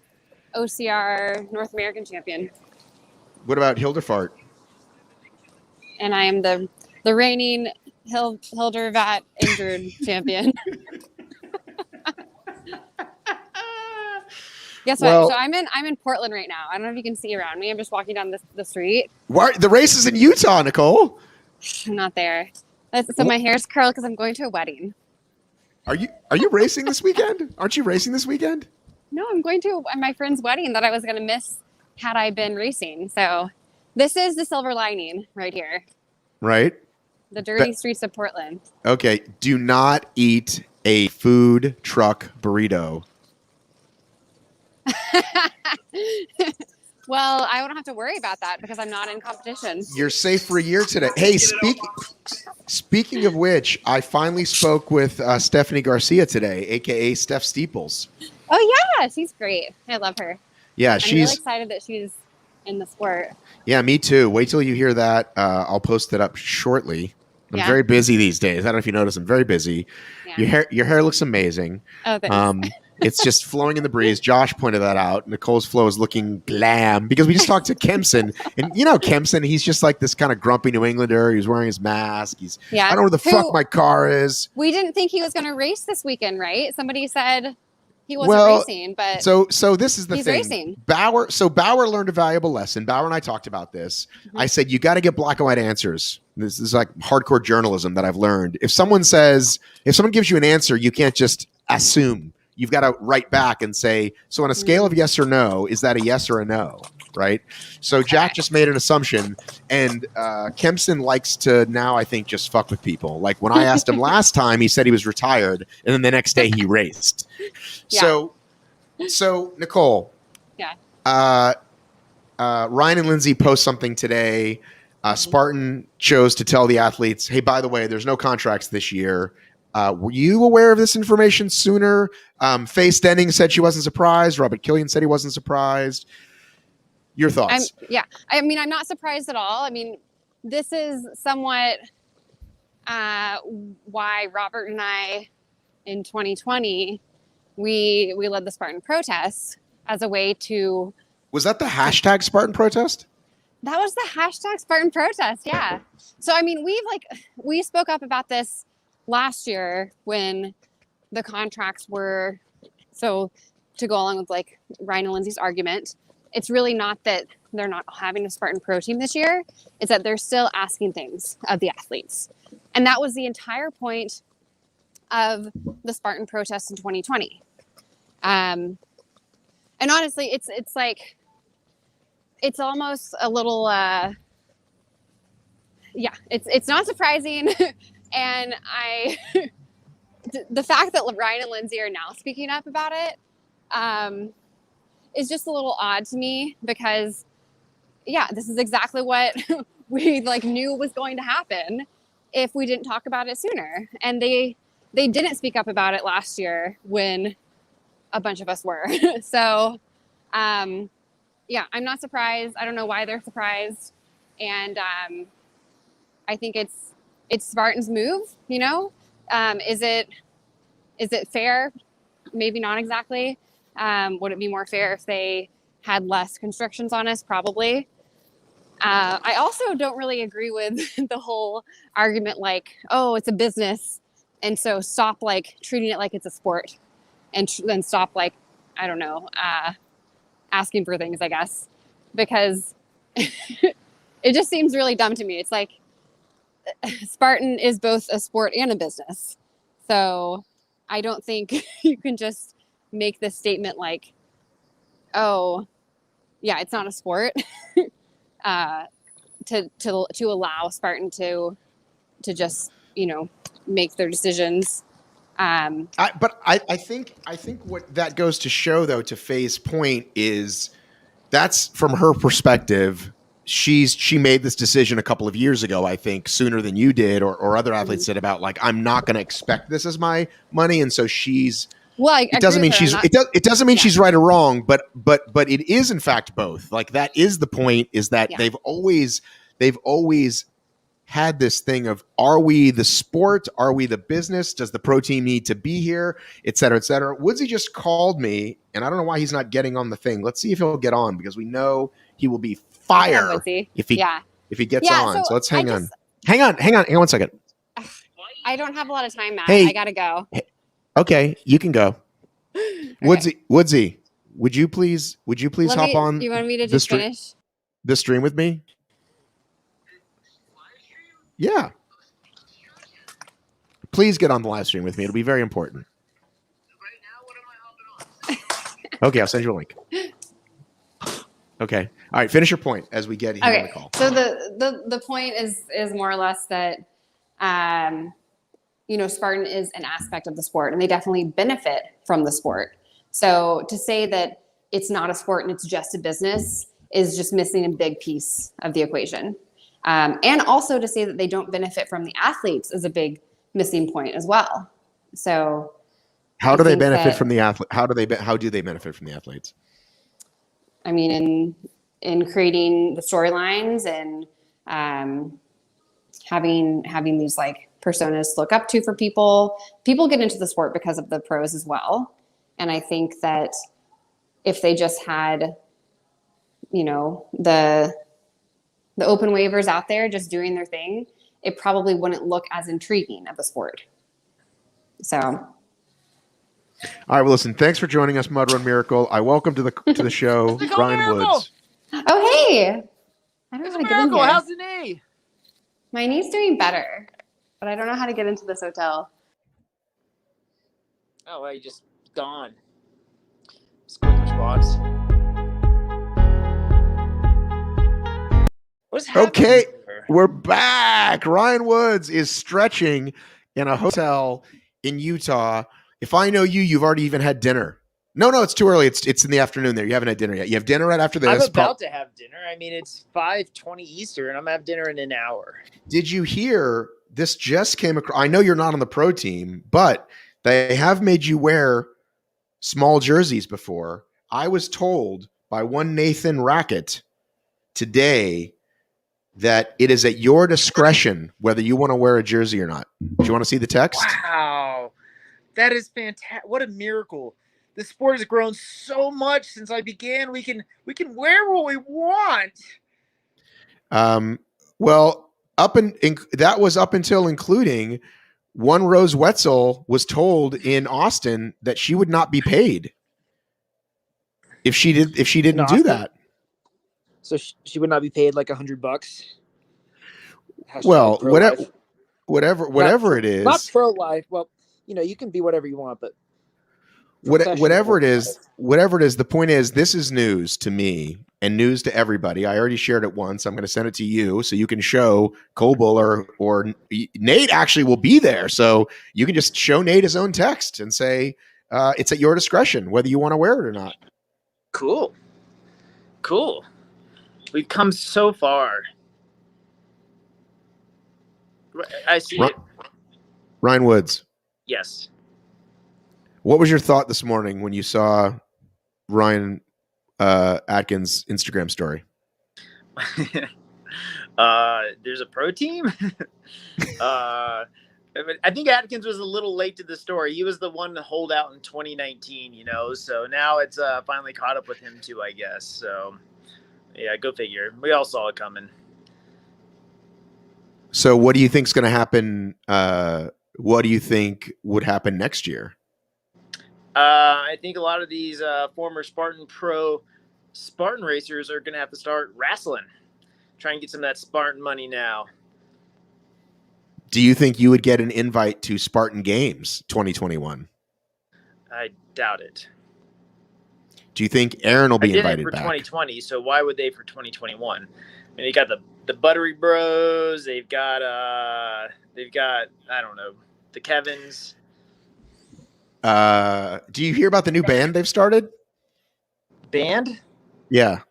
OCR North American Champion. What about Hildefart? And I am the reigning Hildervat injured champion. Guess what? Well, So I'm in Portland right now. I don't know if you can see around me. I'm just walking down the street. Why, the race is in Utah, Nicole. I'm not there. So my hair's curled because I'm going to a wedding. Are you racing this weekend? Aren't you racing this weekend? No, I'm going to my friend's wedding that I was going to miss had I been racing. So this is the silver lining right here. Right. The dirty streets of Portland. Okay. Do not eat a food truck burrito. Well, I don't have to worry about that because I'm not in competition. You're safe for a year today. Hey, speaking of which, I finally spoke with Stephanie Garcia today, aka Steph Steeples. Oh yeah, she's great. I love her. Yeah, I'm really excited that she's in the sport. Yeah, me too. Wait till you hear that. I'll post it up shortly. I'm very busy these days. I don't know if you noticed. I'm very busy. Yeah. Your hair looks amazing. Oh, thanks. It's just flowing in the breeze. Josh pointed that out. Nicole's flow is looking glam because we just talked to Kempson, and you know Kempson. He's just like this kind of grumpy New Englander. He's wearing his mask. I don't know where the fuck my car is. We didn't think he was going to race this weekend, right? Somebody said he wasn't racing, but so this is the he's thing. Racing. Bauer learned a valuable lesson. Bauer and I talked about this. Mm-hmm. I said you got to get black and white answers. This is like hardcore journalism that I've learned. If someone gives you an answer, you can't just assume. You've got to write back and say, so on a scale of yes or no, is that a yes or a no? Right. So Jack just made an assumption, and Kempson likes to now, I think, just fuck with people. Like when I asked him last time, he said he was retired, and then the next day he raced. Yeah. So Nicole. Yeah. Ryan and Lindsay post something today. Spartan chose to tell the athletes, hey, by the way, there's no contracts this year. Were you aware of this information sooner? Faye Stenning said she wasn't surprised. Robert Killian said he wasn't surprised. Your thoughts? I mean, I'm not surprised at all. I mean, this is somewhat why Robert and I, in 2020, we led the Spartan protests as a way to. Was that the hashtag Spartan protest? That was the hashtag Spartan protest. Yeah. So I mean, we spoke up about this last year when the contracts were, so to go along with like Ryan and Lindsay's argument, it's really not that they're not having a Spartan Pro team this year. It's that they're still asking things of the athletes. And that was the entire point of the Spartan protest in 2020. And honestly, it's like, it's almost a little, it's not surprising. And the fact that Ryan and Lindsay are now speaking up about it is just a little odd to me because, this is exactly what we knew was going to happen if we didn't talk about it sooner. And they didn't speak up about it last year when a bunch of us were. So, I'm not surprised. I don't know why they're surprised. And I think it's Spartan's move, you know? Is it fair? Maybe not exactly. Would it be more fair if they had less constrictions on us? Probably. I also don't really agree with the whole argument it's a business. And so stop treating it like it's a sport and then stop asking for things, I guess, because it just seems really dumb to me. It's like, Spartan is both a sport and a business. So I don't think you can just make this statement it's not a sport to allow Spartan to just, make their decisions. But I think what that goes to show, though, to Faye's point, is that's from her perspective. She made this decision a couple of years ago, I think, sooner than you did, or other athletes did, about I'm not going to expect this as my money, and so she's. Well, it doesn't mean it doesn't mean she's right or wrong, but it is in fact both. That is the point. Is that they've always had this thing of, are we the sport? Are we the business? Does the pro team need to be here? Et cetera, et cetera. Woodsy just called me, and I don't know why he's not getting on the thing. Let's see if he'll get on, because we know he will be fire if he gets on. So let's hang on. Hang on 1 second. I don't have a lot of time, Matt. Hey, I gotta go. Okay, you can go. Okay. Woodsy, would you please hop on? You want me to just finish the stream with me? please get on the live stream with me. It'll be very important. Okay, I'll send you a link. Okay. All right. Finish your point as we get here on the call. So the point is more or less that, Spartan is an aspect of the sport, and they definitely benefit from the sport. So to say that it's not a sport and it's just a business is just missing a big piece of the equation. And also to say that they don't benefit from the athletes is a big missing point as well. So how do they benefit from the athlete? How do they benefit from the athletes? I mean, in creating the storylines and having these like personas to look up to for people. People get into the sport because of the pros as well. And I think that if they just had, the open waivers out there just doing their thing, it probably wouldn't look as intriguing of a sport. So. All right. Well, listen, thanks for joining us, Mud Run Mericle. I welcome to the show, Ryan Woods. Oh, hey. I don't know how to get in here. How's the knee? My knee's doing better, but I don't know how to get into this hotel. Oh, well, you just gone. Squid spots. What's happening? Okay, we're back. Ryan Woods is stretching in a hotel in Utah. If I know you, you've already even had dinner. No, it's too early. It's in the afternoon there. You haven't had dinner yet. You have dinner right after this. I'm about to have dinner. I mean, it's 5:20 Eastern, and I'm going to have dinner in an hour. Did you hear this just came across? I know you're not on the pro team, but they have made you wear small jerseys before. I was told by one Nathan Rackett today that it is at your discretion whether you want to wear a jersey or not. Do you want to see the text? Wow. That is fantastic. What a miracle. The sport has grown so much since I began. We can wear what we want. Well, that was up until including one Rose Wetzel was told in Austin that she would not be paid if she didn't do that. So she would not be paid like $100. Well, whatever it is, not pro life. Well, you can be whatever you want, but whatever it is, the point is, this is news to me and news to everybody. I already shared it once. I'm going to send it to you so you can show Coble or Nate actually will be there. So you can just show Nate his own text and say, it's at your discretion whether you want to wear it or not. Cool. We've come so far. I see it. Ryan Woods. Yes. What was your thought this morning when you saw Ryan Atkins' Instagram story? There's a pro team. I think Atkins was a little late to the story. He was the one to hold out in 2019, so now it's finally caught up with him too, I guess. So yeah, go figure. We all saw it coming. So what do you think is going to happen? What do you think would happen next year? I think a lot of these former Spartan racers are going to have to start wrestling, try and get some of that Spartan money now. Do you think you would get an invite to Spartan Games 2021? I doubt it. Do you think Aaron will be invited for back? 2020, so why would they for 2021? I mean, they got the Buttery Bros, they've got I don't know, the Kevins. Do you hear about the new band they've started? Band? Yeah.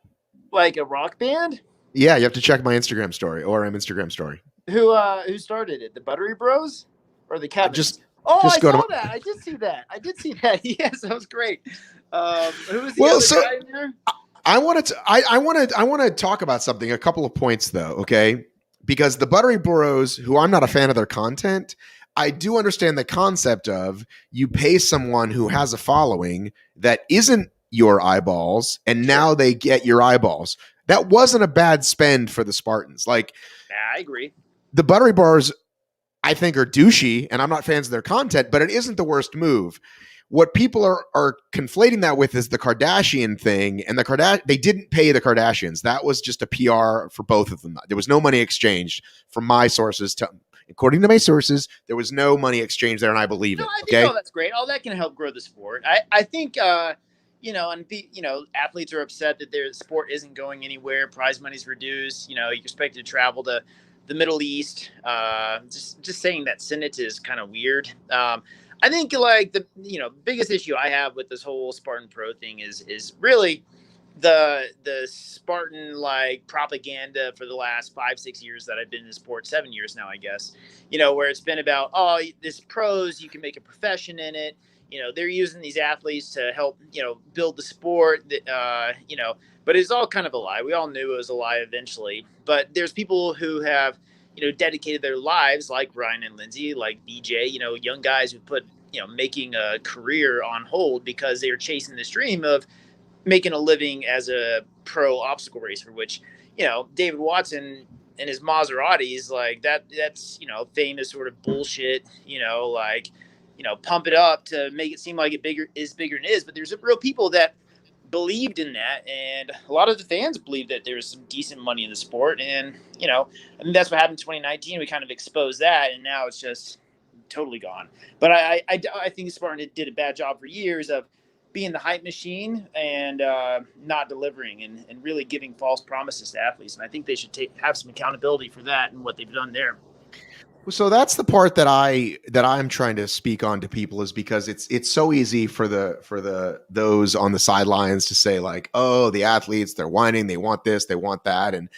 Like a rock band? Yeah, you have to check my Instagram story or Instagram story. Who started it? The Buttery Bros or the Kevins? Just I saw that. I did see that. Yes, that was great. Who was the other guy in there? I want to talk about something. A couple of points though, okay? Because the Buttery Bros, who I'm not a fan of their content, I do understand the concept of you pay someone who has a following that isn't your eyeballs, and now they get your eyeballs. That wasn't a bad spend for the Spartans. Like, I agree. The Buttery Bars, I think, are douchey, and I'm not fans of their content, but it isn't the worst move. What people are conflating that with is the Kardashian thing, and they didn't pay the Kardashians. That was just a PR for both of them. There was no money exchanged from my sources. According to my sources, there was no money exchange there, and I believe No, it. I think Okay. all that's great. All that can help grow the sport. I think athletes are upset that their sport isn't going anywhere. Prize money's reduced. You're expected to travel to the Middle East. Just saying that sentence is kind of weird. I think like the biggest issue I have with this whole Spartan Pro thing is really the Spartan like propaganda for the last 5-6 years that I've been in the sport, 7 years now, I guess, where it's been about, oh, this pros, you can make a profession in it. They're using these athletes to help, build the sport but it's all kind of a lie. We all knew it was a lie eventually, but there's people who have, dedicated their lives like Ryan and Lindsay, like BJ, young guys who put, making a career on hold because they were chasing this dream of making a living as a pro obstacle racer, which, David Watson and his Maseratis, like that's, famous sort of bullshit, pump it up to make it seem like it is bigger than it is. But there's real people that believed in that. And a lot of the fans believed that there was some decent money in the sport. And, I think that's what happened in 2019. We kind of exposed that. And now it's just totally gone. But I think Spartan did a bad job for years of being the hype machine and not delivering and really giving false promises to athletes. And I think they should have some accountability for that and what they've done there. So that's the part that I'm trying to speak on to people, is because it's so easy for those on the sidelines to say like, oh, the athletes, they're whining, they want this, they want that, and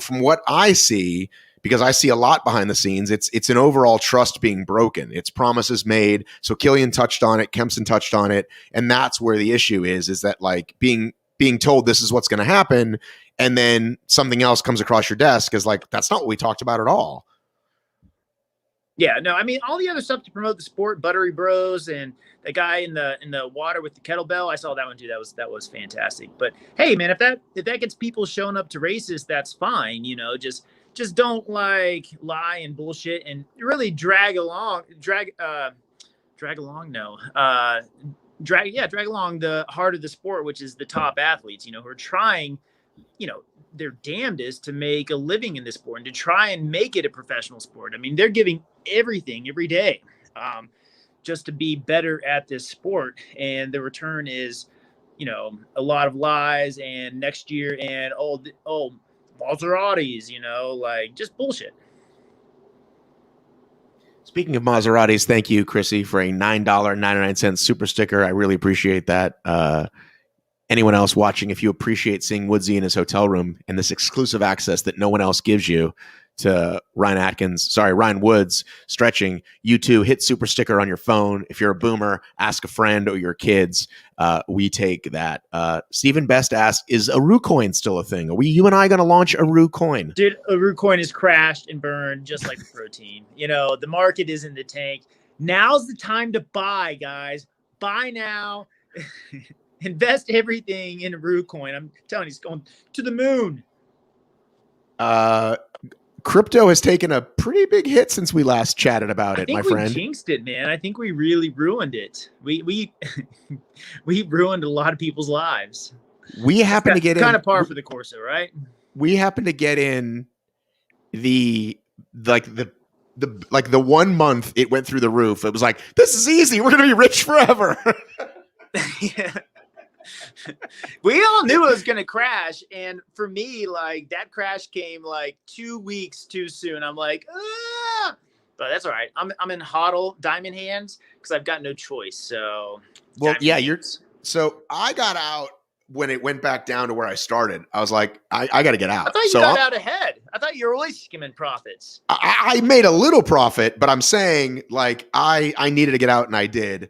from what I see, because I see a lot behind the scenes, it's an overall trust being broken. It's promises made. So Killian touched on it, Kempson touched on it, and that's where the issue is that like being told this is what's going to happen, and then something else comes across your desk is like, that's not what we talked about at all. Yeah, no, I mean, all the other stuff to promote the sport, Buttery Bros and the guy in the water with the kettlebell, I saw that one too. That was fantastic. But hey, man, if that gets people showing up to races, that's fine. Just don't like lie and bullshit and really drag along the heart of the sport, which is the top athletes, who are trying, their damnedest to make a living in this sport and to try and make it a professional sport. I mean, they're giving everything every day just to be better at this sport. And the return is, a lot of lies and next year and Maseratis, like just bullshit. Speaking of Maseratis, thank you, Chrissy, for a $9.99 super sticker. I really appreciate that. Anyone else watching, if you appreciate seeing Woodsy in his hotel room and this exclusive access that no one else gives you to Ryan Woods stretching, you too hit super sticker on your phone. If you're a boomer, ask a friend or your kids. We take that. Stephen Best asks, is a Rue coin still a thing? Are you and I going to launch a Rue coin? Dude, a Rue coin is crashed and burned just like the protein. The market is in the tank. Now's the time to buy, guys. Buy now. Invest everything in a Rue coin. I'm telling you, it's going to the moon. Crypto has taken a pretty big hit since we last chatted about it, my friend. We jinxed it, man. I think we really ruined it. We ruined a lot of people's lives. We happen to get in kind of par for the course, right? We happen to get in the 1 month it went through the roof. It was like, this is easy. We're going to be rich forever. Yeah. We all knew it was going to crash. And for me, like that crash came like 2 weeks too soon. I'm like, ah! But that's all right. I'm in HODL diamond hands because I've got no choice. So, well, yeah, so I got out when it went back down to where I started. I was like, I got to get out. I thought you got out ahead. I thought you were always skimming profits. I made a little profit, but I'm saying like I needed to get out and I did.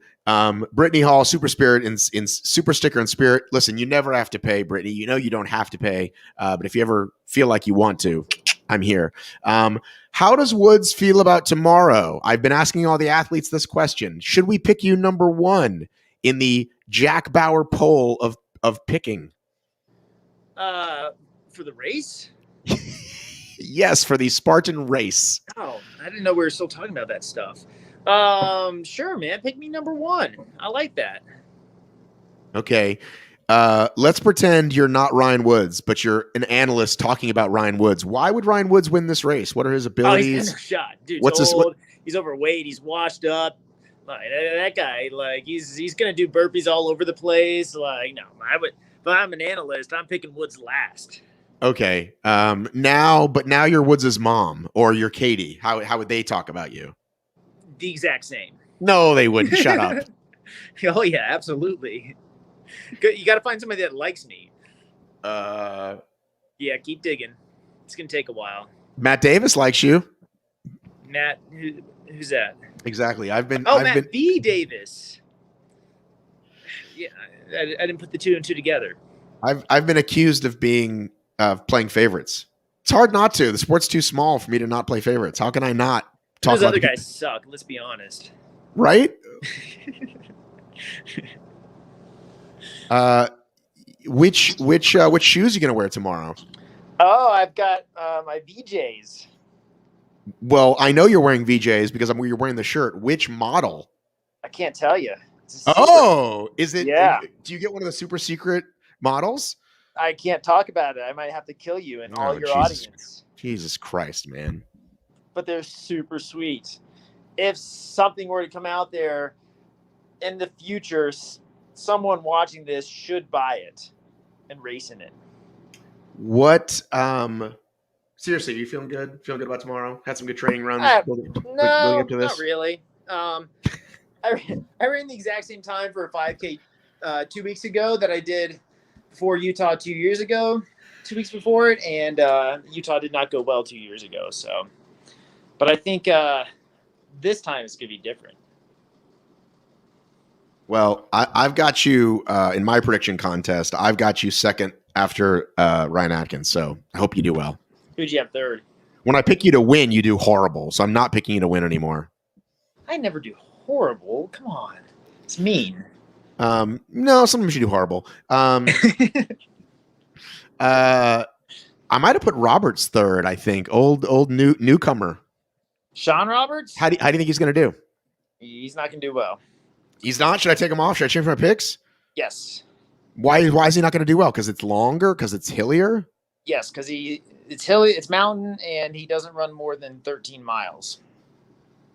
Brittany Hall, Super Spirit in Super Sticker and Spirit. Listen, you never have to pay, Brittany. You don't have to pay. But if you ever feel like you want to, I'm here. How does Woods feel about tomorrow? I've been asking all the athletes this question. Should we pick you number 1 in the Jack Bauer poll of picking? For the race? Yes, for the Spartan Race. Oh, I didn't know we were still talking about that stuff. Sure, man. Pick me number 1. I like that. Okay. Let's pretend you're not Ryan Woods, but you're an analyst talking about Ryan Woods. Why would Ryan Woods win this race? What are his Oh, abilities? he's got no shot. Dude's What's his- old. He's overweight. He's washed up. Like that guy, like he's gonna do burpees all over the place. Like no, if I'm an analyst, I'm picking Woods last. Okay. Now you're Woods' mom or you're Katie. How would they talk about you? The exact same. No, they wouldn't. Shut up. Oh yeah, absolutely. You got to find somebody that likes me. Yeah, keep digging. It's gonna take a while. Matt Davis likes you. Matt, who's that? Exactly. Matt B. Davis. Yeah, I didn't put the two and two together. I've been accused of playing favorites. It's hard not to. The sport's too small for me to not play favorites. How can I not talk Those about other guys suck. Let's be honest. Right? Which shoes are you gonna wear tomorrow? Oh, I've got my VJs. Well, I know you're wearing VJs because you're wearing the shirt. Which model? I can't tell you. Oh, is it? Yeah. Do you get one of the super secret models? I can't talk about it. I might have to kill you and all your audience. Jesus Christ, man. But they're super sweet. If something were to come out there in the future, someone watching this should buy it and race in it. What? Seriously, are you feeling good? Feeling good about tomorrow? Had some good training runs? Building up to this? Not really. I ran the exact same time for a 5K 2 weeks ago that I did before Utah 2 years ago, 2 weeks before it, and Utah did not go well 2 years ago. So, but I think this time it's going to be different. Well, I've got you in my prediction contest. I've got you second after Ryan Atkins, so I hope you do well. Who'd you have third? When I pick you to win, you do horrible, so I'm not picking you to win anymore. I never do horrible. Come on. It's mean. No, sometimes you do horrible. I might have put Roberts third, I think. Old newcomer. Sean Roberts? How do you think he's going to do? He's not going to do well. He's not? Should I take him off? Should I change my picks? Yes. Why is he not going to do well? Because it's longer? Because it's hillier? Yes, because it's hilly, it's mountain, and he doesn't run more than 13 miles.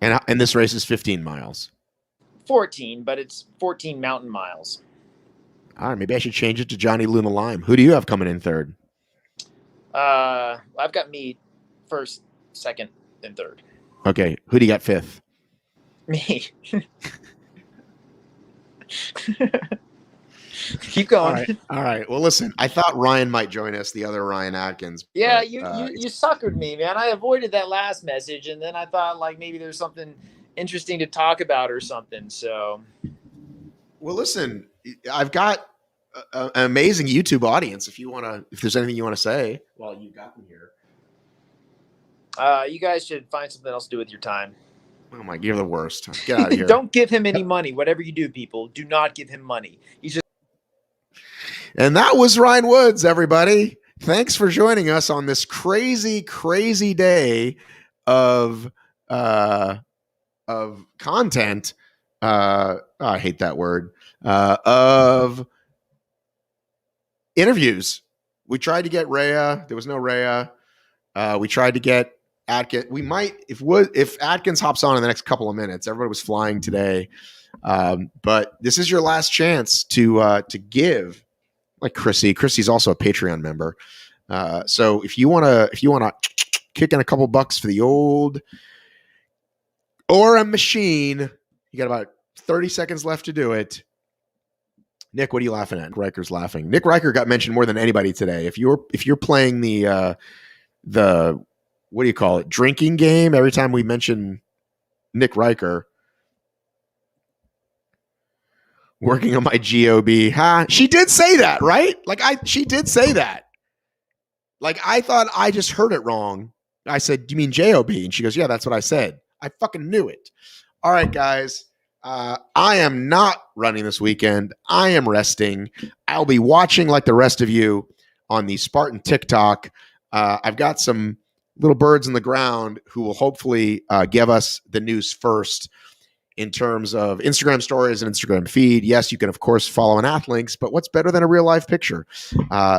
And this race is 15 miles. 14, but it's 14 mountain miles. All right, maybe I should change it to Johnny Luna Lime. Who do you have coming in third? I've got me first, second, and third. Okay, who do you got fifth? Me. Keep going. All right. Well, listen, I thought Ryan might join us, the other Ryan Atkins. Yeah, but, you suckered me, man. I avoided that last message, and then I thought like maybe there's something interesting to talk about or something. So, well, listen, I've got an amazing YouTube audience. If there's anything you want to say while you got me here, you guys should find something else to do with your time. Oh my, you're the worst. Get out of here. Don't give him any money. Whatever you do, people, do not give him money. He's just. And that was Ryan Woods, everybody. Thanks for joining us on this crazy, crazy day of content. I hate that word. Of interviews. We tried to get Rhea. There was no Rhea. We tried to get Atkins. We might, if Atkins hops on in the next couple of minutes. Everybody was flying today, but this is your last chance to give. Like Chrissy's also a Patreon member. So if you wanna kick in a couple bucks for the old or a machine, you got about 30 seconds left to do it. Nick, what are you laughing at? Riker's laughing. Nick Riker got mentioned more than anybody today. If you're playing the what do you call it? Drinking game. Every time we mention Nick Riker. Working on my GOB. Huh? She did say that, right? She did say that. Like, I thought I just heard it wrong. I said, do you mean JOB? And she goes, yeah, that's what I said. I fucking knew it. All right, guys. I am not running this weekend. I am resting. I'll be watching like the rest of you on the Spartan TikTok. I've got some little birds in the ground who will hopefully give us the news first. in terms of Instagram stories and Instagram feed. Yes, you can, of course, follow an Athlinks, but what's better than a real life picture?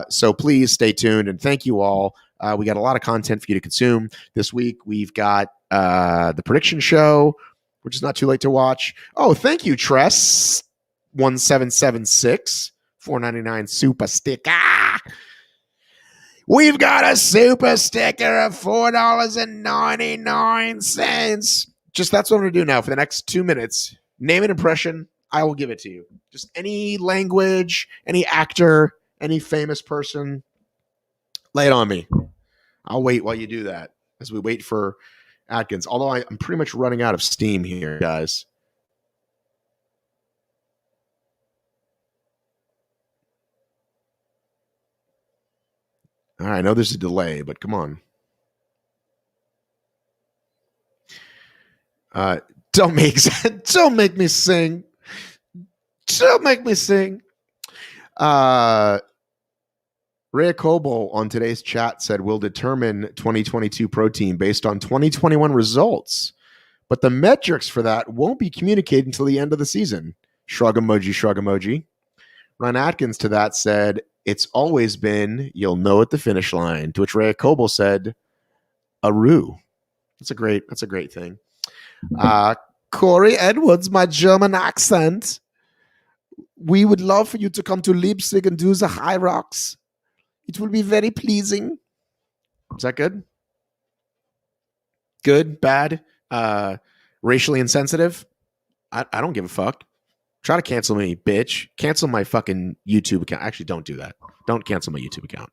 So please stay tuned, and thank you all. We got a lot of content for you to consume this week. We've got the prediction show, which is not too late to watch. Oh, thank you, Tress 1776 $4.99 super sticker. We've got a super sticker of $4.99. Just that's what I'm going to do now for the next 2 minutes. Name an impression. I will give it to you. Just any language, any actor, any famous person. Lay it on me. I'll wait while you do that as we wait for Atkins. Although I'm pretty much running out of steam here, guys. All right, I know there's a delay, but come on. Don't make me sing. Don't make me sing. Rhea Coble on today's chat said we'll determine 2022 pro team based on 2021 results, but the metrics for that won't be communicated until the end of the season. Shrug emoji, shrug emoji. Ron Atkins to that said, it's always been, you'll know at the finish line. To which Rhea Coble said, Aru. That's a great thing. Corey Edwards, my German accent. We would love for you to come to Leipzig and do the High Rocks. It will be very pleasing. Is that good? Good? Bad? Racially insensitive? I don't give a fuck. Try to cancel me, bitch. Cancel my fucking YouTube account. Actually, don't do that. Don't cancel my YouTube account.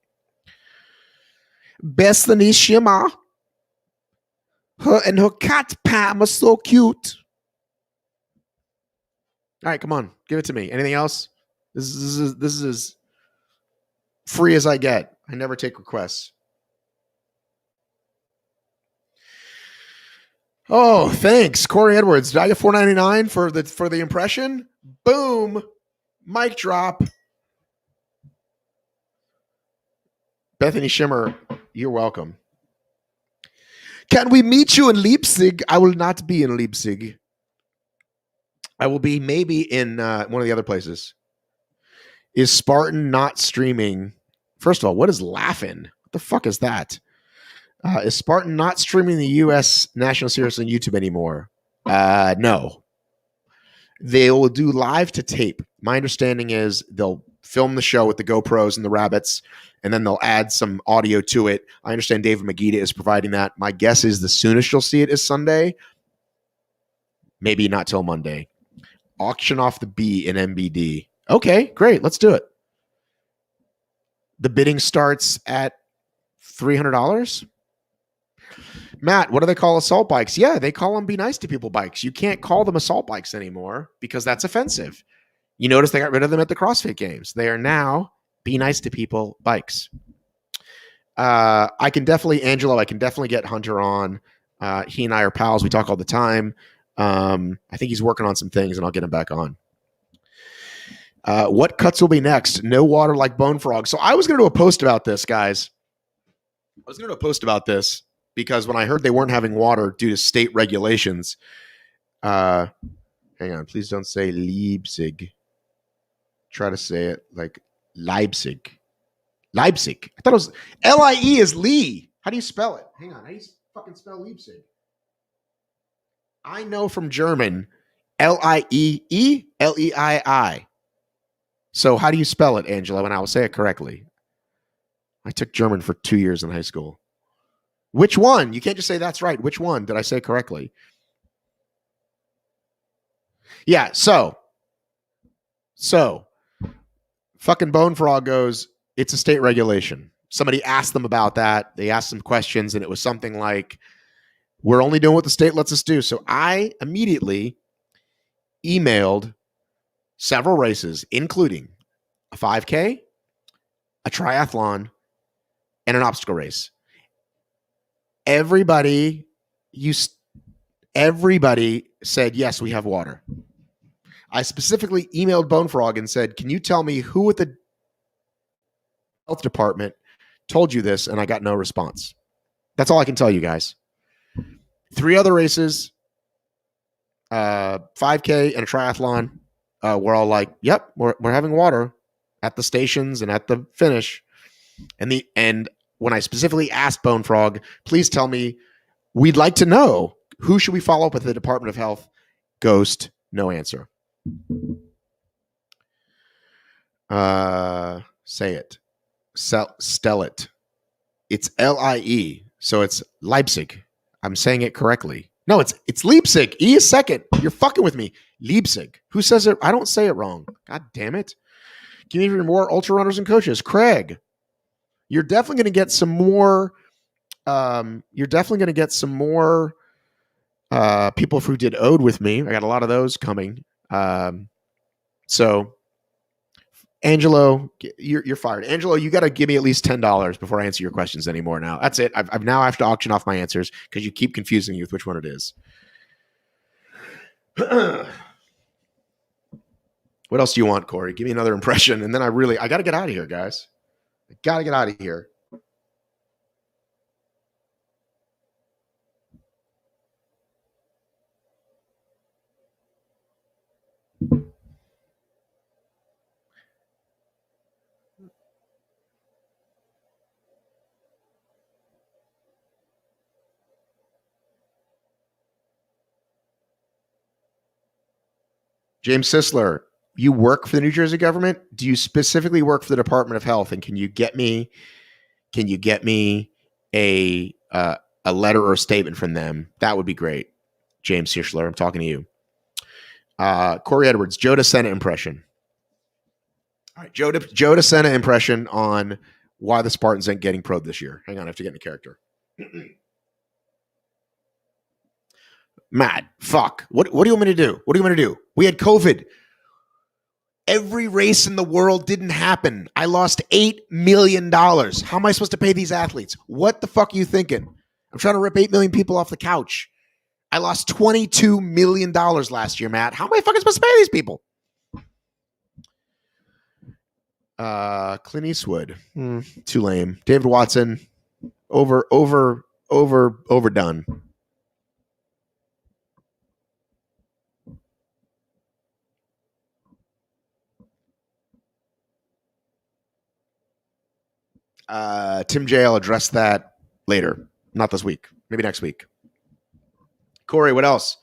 Bessanishima. Her and her cat Pam are so cute. All right, come on. Give it to me. Anything else? This is as free as I get. I never take requests. Oh, thanks. Corey Edwards. Did I get $4.99 for the impression? Boom. Mic drop. Bethany Shimmer, you're welcome. Can we meet you in Leipzig? I will not be in Leipzig. I will be maybe in one of the other places. Is Spartan not streaming? First of all, what is laughing? What the fuck is that? Is Spartan not streaming the U.S. National Series on YouTube anymore? No. They will do live to tape. My understanding is they'll film the show with the GoPros and the rabbits, and then they'll add some audio to it. I understand David Magida is providing that. My guess is the soonest you'll see it is Sunday. Maybe not till Monday. Auction off the B in MBD. Okay, great. Let's do it. The bidding starts at $300. Matt, what do they call assault bikes? Yeah, they call them Be Nice to People bikes. You can't call them assault bikes anymore because that's offensive. You notice they got rid of them at the CrossFit Games. They are now Be Nice to People bikes. I can definitely get Hunter on. He and I are pals. We talk all the time. I think he's working on some things, and I'll get him back on. What cuts will be next? No water like Bone Frog. So I was going to do a post about this, guys. I was going to do a post about this because when I heard they weren't having water due to state regulations, hang on, please don't say Leipzig. Try to say it like Leipzig. Leipzig. I thought it was L-I-E is Lee. How do you spell it? Hang on. How do you fucking spell Leipzig? I know from German, L-I-E-E, L-E-I-I. So how do you spell it, Angela? And I will say it correctly. I took German for 2 years in high school. Which one? You can't just say that's right. Which one did I say correctly? Yeah, so fucking Bone Frog goes, it's a state regulation. Somebody asked them about that. They asked some questions, and it was something like, we're only doing what the state lets us do. So I immediately emailed several races, including a 5K, a triathlon, and an obstacle race. Everybody said, yes, we have water. I specifically emailed Bone Frog and said, can you tell me who at the health department told you this? And I got no response. That's all I can tell you guys. 3 other races, 5K and a triathlon, we're all like, yep, we're having water at the stations and at the finish. And when I specifically asked Bone Frog, please tell me, we'd like to know, who should we follow up with the Department of Health? Ghost, no answer. Say it. Stell it. It's Lie. So it's Leipzig. I'm saying it correctly. No, it's Leipzig. E is second. You're fucking with me. Leipzig. Who says it? I don't say it wrong. God damn it. Give me even more ultra runners and coaches. Craig. You're definitely going to get some more. People who did Ode with me. I got a lot of those coming. So, Angelo, you're fired. Angelo, you got to give me at least $10 before I answer your questions anymore. Now that's it. I've now have to auction off my answers because you keep confusing me with which one it is. What else do you want, Corey? Give me another impression, and then I got to get out of here, guys. I got to get out of here. James Sisler, you work for the New Jersey government? Do you specifically work for the Department of Health? And can you get me a letter or a statement from them? That would be great. James Sisler, I'm talking to you. Corey Edwards, Joe DeSena impression. All right, Joe DeSena impression on why the Spartans ain't getting pro this year. Hang on, I have to get into character. Matt, fuck. What do you want me to do? What do you want me to do? We had COVID. Every race in the world didn't happen. I lost $8 million. How am I supposed to pay these athletes? What the fuck are you thinking? I'm trying to rip 8 million people off the couch. I lost $22 million last year, Matt. How am I fucking supposed to pay these people? Clint Eastwood. Too lame. David Watson. Overdone. Tim J, I'll address that later. Not this week. Maybe next week. Corey, what else?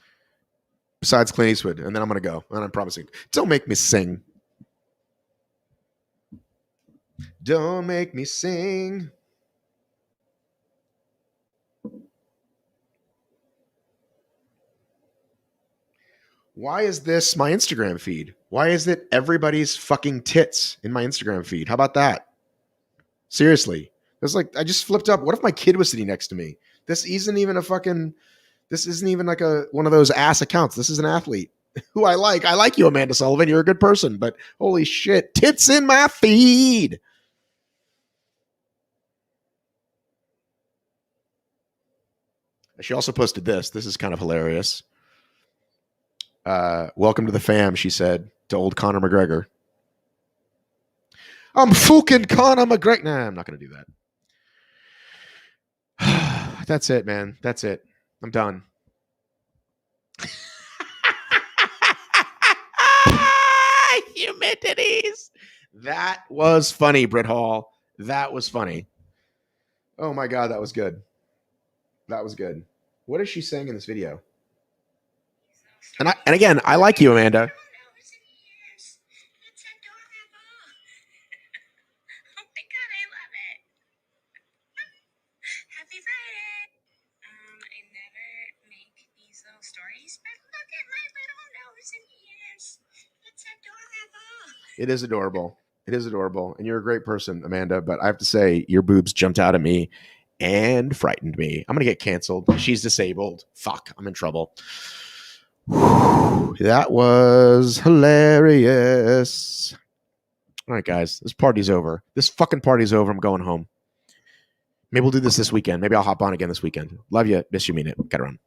Besides Clint Eastwood. And then I'm going to go. And I'm promising. Don't make me sing. Don't make me sing. Why is this my Instagram feed? Why is it everybody's fucking tits in my Instagram feed? How about that? Seriously. It's like, I just flipped up. What if my kid was sitting next to me? This isn't even like one of those ass accounts. This is an athlete who I like. I like you, Amanda Sullivan. You're a good person, but holy shit, tits in my feed. She also posted this. This is kind of hilarious. Welcome to the fam, she said to old Conor McGregor. I'm fucking Conor McGregor. Nah, I'm not going to do that. That's it, man. That's it. I'm done. Humidities. That was funny, Britt Hall. That was funny. Oh my God, that was good. That was good. What is she saying in this video? And again, I like you, Amanda. It is adorable. It is adorable. And you're a great person, Amanda. But I have to say, your boobs jumped out at me and frightened me. I'm going to get canceled. She's disabled. Fuck, I'm in trouble. That was hilarious. All right, guys. This party's over. This fucking party's over. I'm going home. Maybe we'll do this weekend. Maybe I'll hop on again this weekend. Love you. Miss you. Mean it. Gotta run.